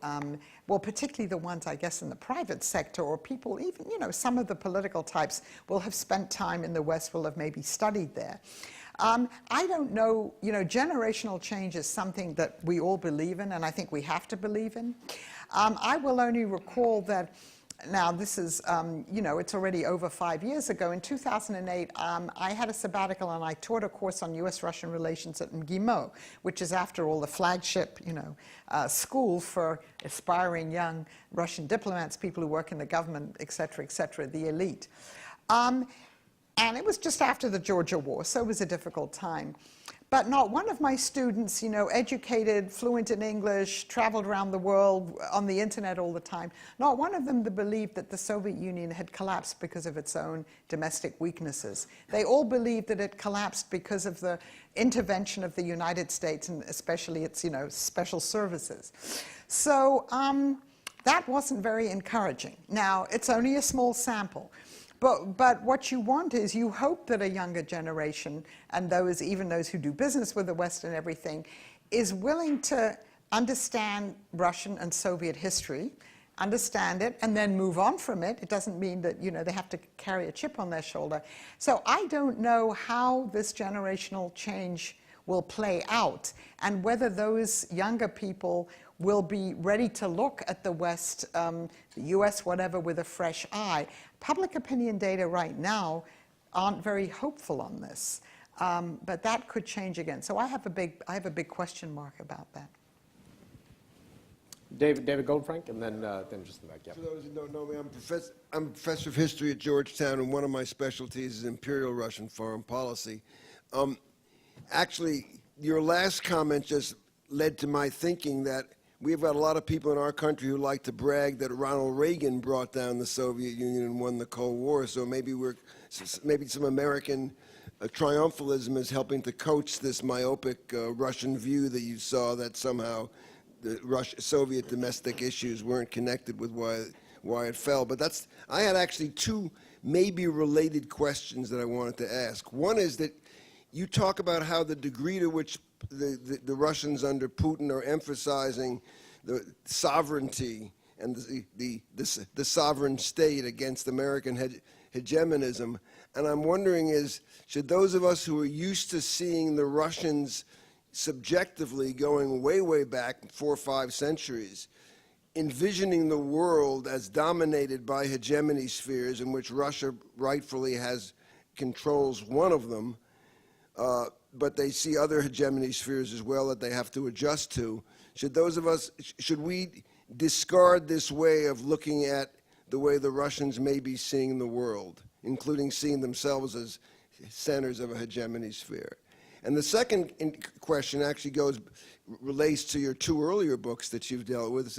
well, particularly the ones, I guess, in the private sector, or people even, you know, some of the political types will have spent time in the West, will have maybe studied there. I don't know, you know, generational change is something that we all believe in, and I think we have to believe in. I will only recall that, now this is, you know, it's already over 5 years ago. In 2008, I had a sabbatical and I taught a course on U.S. Russian relations at MGIMO, which is, after all, the flagship, you know, school for aspiring young Russian diplomats, people who work in the government, et cetera, the elite. And it was just after the Georgia War, so it was a difficult time. But not one of my students, you know, educated, fluent in English, traveled around the world, on the internet all the time, not one of them believed that the Soviet Union had collapsed because of its own domestic weaknesses. They all believed that it collapsed because of the intervention of the United States, and especially its, you know, special services. So that wasn't very encouraging. Now, it's only a small sample. But what you want is, you hope that a younger generation, and those, even those who do business with the West and everything, is willing to understand Russian and Soviet history, understand it, and then move on from it. It doesn't mean that, you know, they have to carry a chip on their shoulder. So I don't know how this generational change will play out, and whether those younger people will be ready to look at the West, the U.S., whatever, with a fresh eye. Public opinion data right now aren't very hopeful on this, but that could change again. So I have a big question mark about that. David Goldfrank, and then just in the back. Yeah. For those who don't know me, I'm a professor of history at Georgetown, and one of my specialties is Imperial Russian foreign policy. Actually, your last comment just led to my thinking that we've got a lot of people in our country who like to brag that Ronald Reagan brought down the Soviet Union and won the Cold War. So maybe some American triumphalism is helping to coach this myopic Russian view that you saw, that somehow the Soviet domestic issues weren't connected with why it fell. But I had actually two maybe related questions that I wanted to ask. One is that you talk about how the degree to which the Russians under Putin are emphasizing the sovereignty and the sovereign state against American hegemonism. And I'm wondering should those of us who are used to seeing the Russians subjectively going way, way back 4 or 5 centuries, envisioning the world as dominated by hegemony spheres in which Russia rightfully controls one of them, but they see other hegemony spheres as well that they have to adjust to. Should we discard this way of looking at the way the Russians may be seeing the world, including seeing themselves as centers of a hegemony sphere? And the second question actually relates to your 2 earlier books that you've dealt with,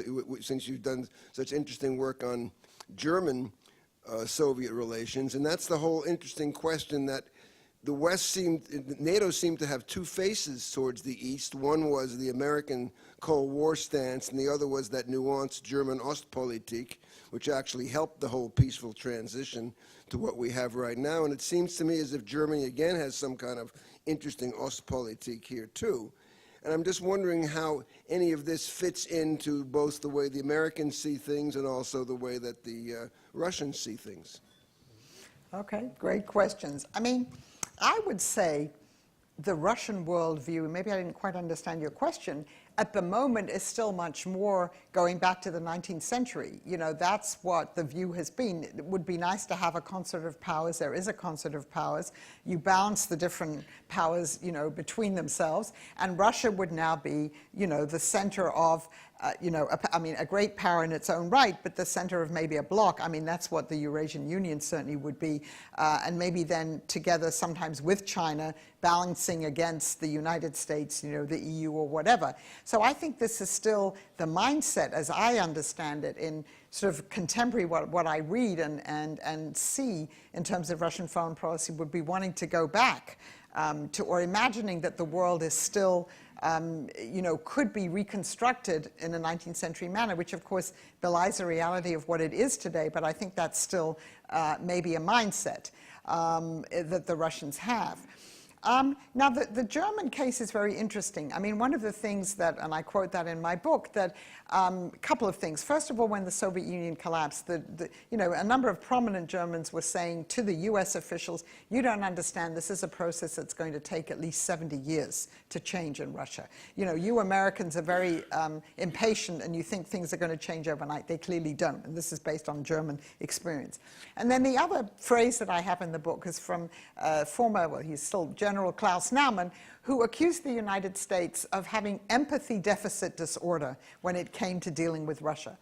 since you've done such interesting work on German-Soviet relations, and that's the whole interesting question that the NATO seemed to have 2 faces towards the East. One was the American Cold War stance, and the other was that nuanced German Ostpolitik, which actually helped the whole peaceful transition to what we have right now. And it seems to me as if Germany again has some kind of interesting Ostpolitik here too. And I'm just wondering how any of this fits into both the way the Americans see things and also the way that the Russians see things. Okay, great questions. I mean, I would say the Russian worldview, maybe I didn't quite understand your question, at the moment is still much more going back to the 19th century. You know, that's what the view has been. It would be nice to have a concert of powers. There is a concert of powers. You balance the different powers, you know, between themselves. And Russia would now be, you know, the center of, you know, a great power in its own right, but the center of maybe a bloc. I mean, that's what the Eurasian Union certainly would be. And maybe then together sometimes with China, balancing against the United States, you know, the EU or whatever. So I think this is still the mindset, as I understand it, in sort of contemporary what I read and see in terms of Russian foreign policy would be wanting to go back to, or imagining that the world is still, you know, could be reconstructed in a 19th century manner, which of course belies the reality of what it is today, but I think that's still maybe a mindset that the Russians have. Now, the German case is very interesting. I mean, one of the things that, and I quote that in my book, that a couple of things. First of all, when the Soviet Union collapsed, you know, a number of prominent Germans were saying to the U.S. officials, you don't understand, this is a process that's going to take at least 70 years to change in Russia. You know, you Americans are very impatient and you think things are going to change overnight. They clearly don't, and this is based on German experience. And then the other phrase that I have in the book is from former, well, he's still General Klaus Naumann, who accused the United States of having empathy deficit disorder when it came to dealing with Russia.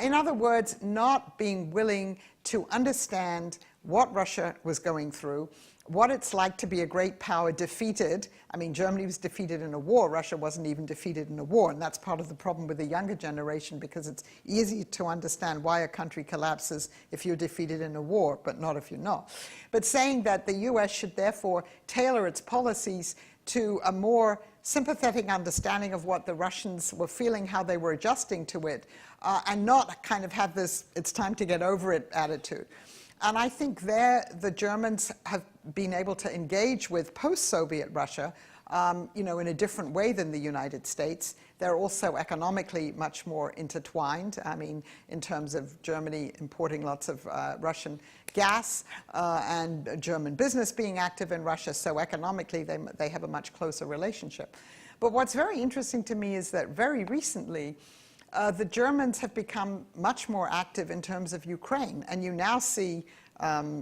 In other words, not being willing to understand what Russia was going through, what it's like to be a great power defeated. I mean, Germany was defeated in a war. Russia wasn't even defeated in a war, and that's part of the problem with the younger generation, because it's easy to understand why a country collapses if you're defeated in a war, but not if you're not. But saying that the U.S. should therefore tailor its policies to a more sympathetic understanding of what the Russians were feeling, how they were adjusting to it, and not kind of have this "it's time to get over it" attitude. And I think there the Germans have been able to engage with post-Soviet Russia, you know, in a different way than the United States. They're also economically much more intertwined. I mean, in terms of Germany importing lots of Russian gas and German business being active in Russia, so economically they have a much closer relationship. But what's very interesting to me is that very recently, the Germans have become much more active in terms of Ukraine, and you now see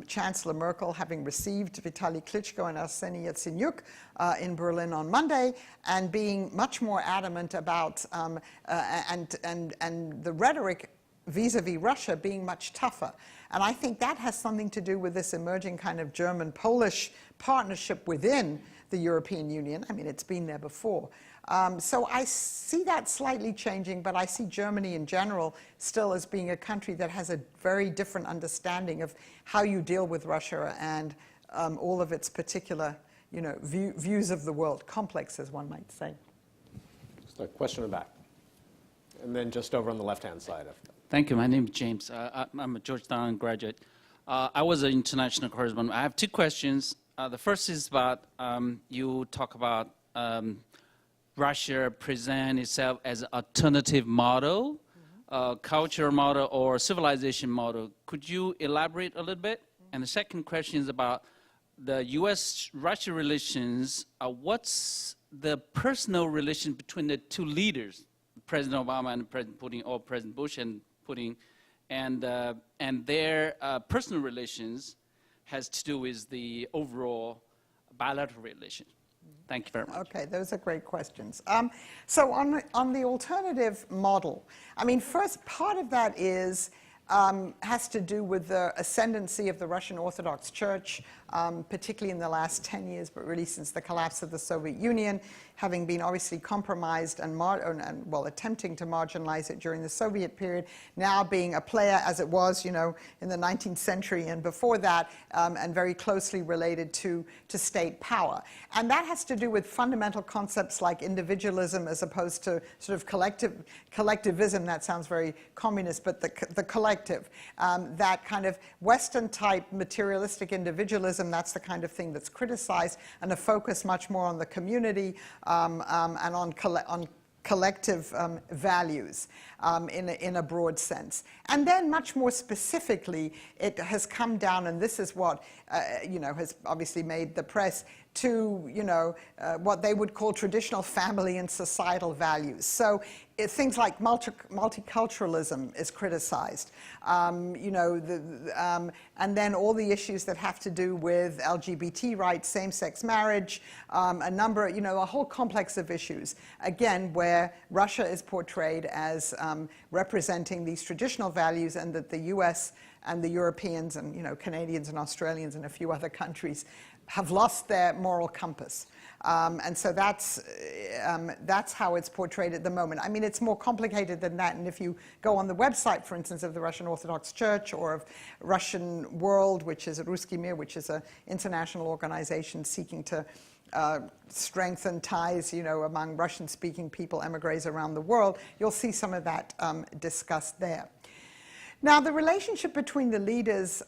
Chancellor Merkel having received Vitaly Klitschko and Arseniy Yatsenyuk in Berlin on Monday, and being much more adamant about and the rhetoric vis-a-vis Russia being much tougher. And I think that has something to do with this emerging kind of German-Polish partnership within the European Union. I mean, it's been there before. So I see that slightly changing, but I see Germany in general still as being a country that has a very different understanding of how you deal with Russia and all of its particular, you know, views of the world, complex as one might say. Just a question in the back. And then just over on the left-hand side. Thank you. My name is James. I'm a Georgetown graduate. I was an international correspondent. I have two questions. The first is about, you talk about Russia present itself as an alternative model, culture model or civilization model. Could you elaborate a little bit? And the second question is about the U.S.-Russia relations. What's the personal relation between the two leaders, President Obama and President Putin, or President Bush and Putin, and their personal relations has to do with the overall bilateral relation? Thank you very much. Okay, those are great questions. So on the alternative model, I mean, first part of that is has to do with the ascendancy of the Russian Orthodox Church, particularly in the last 10 years, but really since the collapse of the Soviet Union, having been obviously compromised and well, attempting to marginalize it during the Soviet period, now being a player as it was, you know, in the 19th century and before that, and very closely related to state power. And that has to do with fundamental concepts like individualism as opposed to sort of collectivism. That sounds very communist, but the collective, that kind of Western-type materialistic individualism, that's the kind of thing that's criticized, and a focus much more on the community and on collective values in a broad sense. And then much more specifically, it has come down, and this is what you know, has obviously made the press, to, you know, what they would call traditional family and societal values. So things like multiculturalism is criticized, you know, and then all the issues that have to do with LGBT rights, same-sex marriage, a number, you know, a whole complex of issues, again, where Russia is portrayed as representing these traditional values, and that the US and the Europeans and, you know, Canadians and Australians and a few other countries have lost their moral compass. And so that's how it's portrayed at the moment. I mean, it's more complicated than that, and if you go on the website, for instance, of the Russian Orthodox Church or of Russian World, which is Ruski Mir, which is an international organization seeking to strengthen ties, you know, among Russian-speaking people, emigres around the world, you'll see some of that discussed there. Now, the relationship between the leaders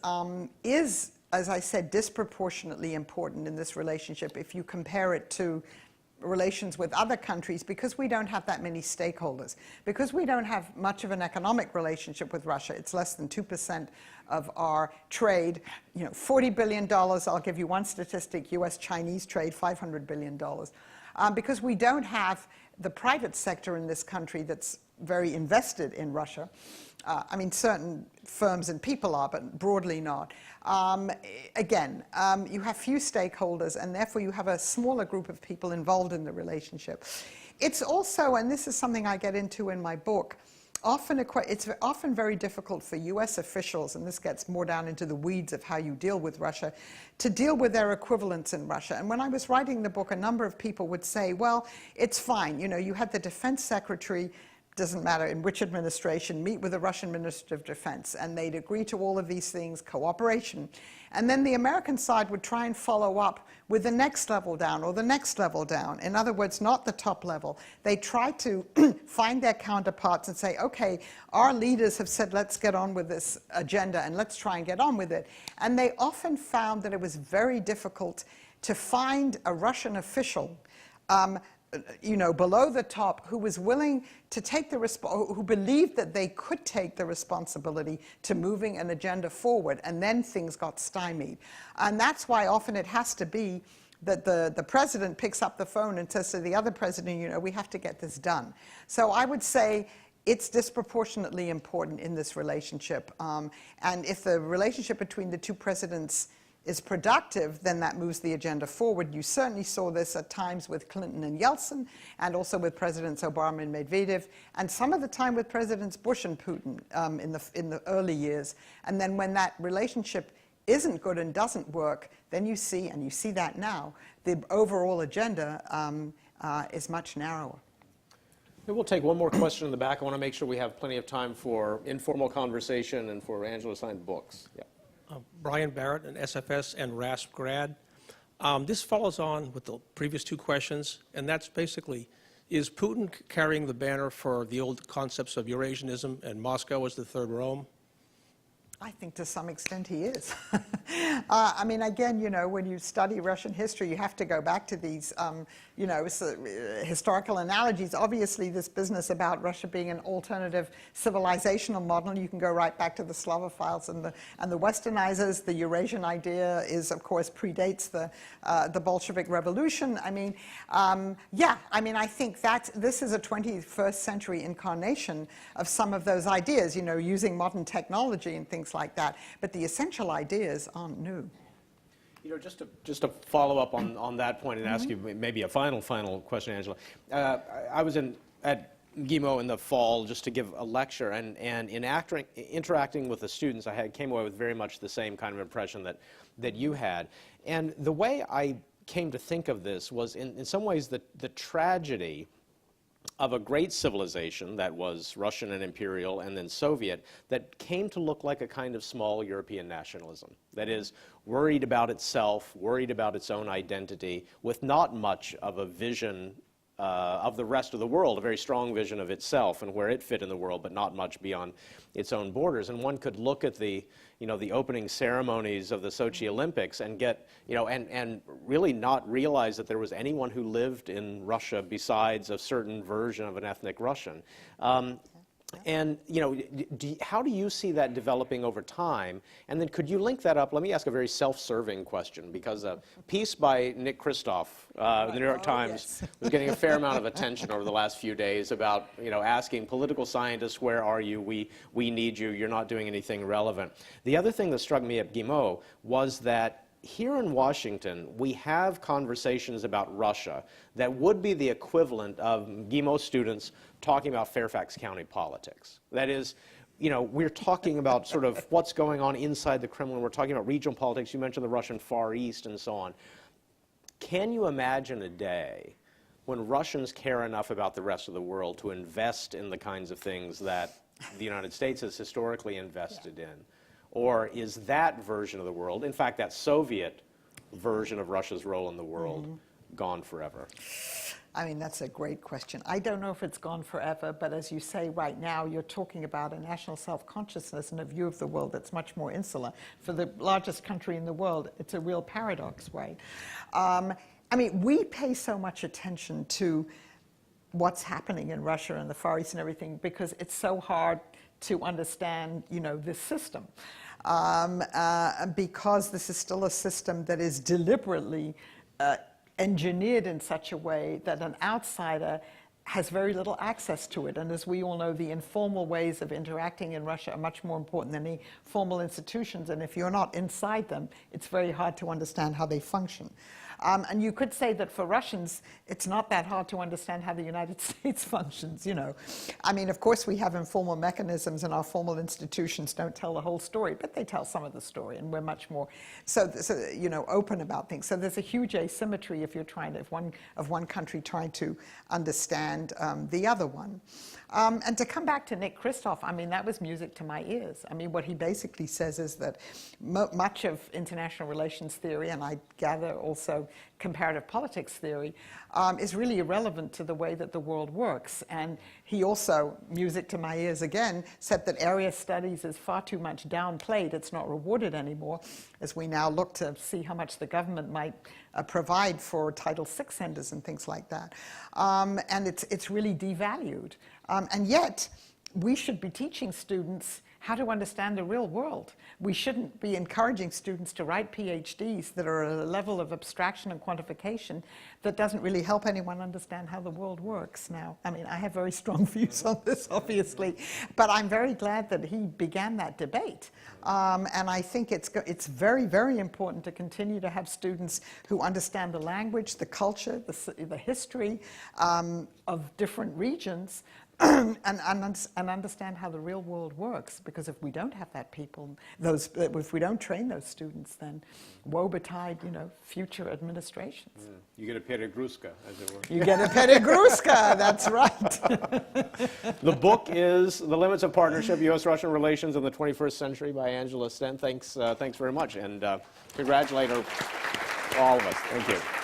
is, as I said, disproportionately important in this relationship if you compare it to relations with other countries, because we don't have that many stakeholders, because we don't have much of an economic relationship with Russia. It's less than 2% of our trade, you know, $40 billion. I'll give you one statistic: US-Chinese trade, $500 billion. Because we don't have the private sector in this country that's very invested in Russia. I mean, certain firms and people are, but broadly not. Again, you have few stakeholders, and therefore you have a smaller group of people involved in the relationship. It's also, and this is something I get into in my book, it's often very difficult for US officials, and this gets more down into the weeds of how you deal with Russia, to deal with their equivalents in Russia. And when I was writing the book, a number of people would say, well, it's fine. You know, you had the defense secretary, doesn't matter in which administration, meet with the Russian Minister of Defense, and they'd agree to all of these things, cooperation. And then the American side would try and follow up with the next level down or the next level down. In other words, not the top level. They try to find their counterparts and say, okay, our leaders have said, let's get on with this agenda and let's try and get on with it. And they often found that it was very difficult to find a Russian official you know, below the top, who was willing to take the who believed that they could take the responsibility to moving an agenda forward, and then things got stymied. And that's why often it has to be that the president picks up the phone and says to the other president, you know, we have to get this done. So I would say it's disproportionately important in this relationship. And if the relationship between the two presidents is productive, then that moves the agenda forward. You certainly saw this at times with Clinton and Yeltsin, and also with Presidents Obama and Medvedev, and some of the time with Presidents Bush and Putin in the early years. And then when that relationship isn't good and doesn't work, then you see, and you see that now, the overall agenda is much narrower. We'll take one more question in the back. I want to make sure we have plenty of time for informal conversation and for Angela to sign books. Yeah. Brian Barrett, an SFS and RASP grad. This follows on with the previous two questions, and that's basically, is Putin carrying the banner for the old concepts of Eurasianism and Moscow as the third Rome? I think to some extent he is. I mean, again, you know, when you study Russian history, you have to go back to these, you know, historical analogies. Obviously, this business about Russia being an alternative civilizational model, you can go right back to the Slavophiles and the Westernizers. The Eurasian idea is, of course, predates the Bolshevik Revolution. I mean, yeah, I mean, I think that this is a 21st century incarnation of some of those ideas, you know, using modern technology and things like that. But the essential ideas aren't new. You know, just to follow up on that point and ask you maybe a final question, Angela. I was at Guillemot in the fall just to give a lecture, and in interacting with the students, came away with very much the same kind of impression that you had. And the way I came to think of this was in some ways the tragedy of a great civilization that was Russian and imperial and then Soviet that came to look like a kind of small European nationalism. That is, worried about itself, worried about its own identity, with not much of a vision of the rest of the world, a very strong vision of itself and where it fit in the world, but not much beyond its own borders. And one could look at the opening ceremonies of the Sochi Olympics and get, and really not realize that there was anyone who lived in Russia besides a certain version of an ethnic Russian. And, how do you see that developing over time? And then could you link that up? Let me ask a very self-serving question, because a piece by Nick Kristof, the New York Times, was getting a fair amount of attention over the last few days about, asking political scientists, where are you? We need you. You're not doing anything relevant. The other thing that struck me at Guillemot was that here in Washington, we have conversations about Russia that would be the equivalent of Guillemot students talking about Fairfax County politics. That is, we're talking about sort of what's going on inside the Kremlin. We're talking about regional politics. You mentioned the Russian Far East and so on. Can you imagine a day when Russians care enough about the rest of the world to invest in the kinds of things that the United States has historically invested in? Or is that version of the world, in fact, that Soviet version of Russia's role in the world, gone forever? I mean, that's a great question. I don't know if it's gone forever, but as you say right now, you're talking about a national self-consciousness and a view of the world that's much more insular. For the largest country in the world, it's a real paradox, right? I mean, we pay so much attention to what's happening in Russia and the Far East and everything because it's so hard to understand, this system. Because this is still a system that is deliberately engineered in such a way that an outsider has very little access to it. And as we all know, the informal ways of interacting in Russia are much more important than any formal institutions. And if you're not inside them, it's very hard to understand how they function. And you could say that for Russians, it's not that hard to understand how the United States functions, I mean, of course, we have informal mechanisms and our formal institutions don't tell the whole story, but they tell some of the story, and we're much more, open about things. So there's a huge asymmetry if you're trying to, of one country trying to understand the other one. And to come back to Nick Kristof, I mean, that was music to my ears. I mean, what he basically says is that much of international relations theory, and I gather also comparative politics theory, is really irrelevant to the way that the world works. And he also, music to my ears again, said that area studies is far too much downplayed. It's not rewarded anymore, as we now look to see how much the government might provide for Title VI centers and things like that. And it's really devalued. And yet, we should be teaching students how to understand the real world. We shouldn't be encouraging students to write PhDs that are at a level of abstraction and quantification that doesn't really help anyone understand how the world works now. I mean, I have very strong views on this, obviously, but I'm very glad that he began that debate. And I think it's very, very important to continue to have students who understand the language, the culture, the history of different regions, and understand how the real world works. Because if we don't have that if we don't train those students, then woe betide, future administrations. You get a peregruska, as it were. You get a peregruska, that's right. The book is The Limits of Partnership, U.S. Russian Relations in the 21st Century by Angela Stent. Thanks very much, and congratulate all of us. Thank you.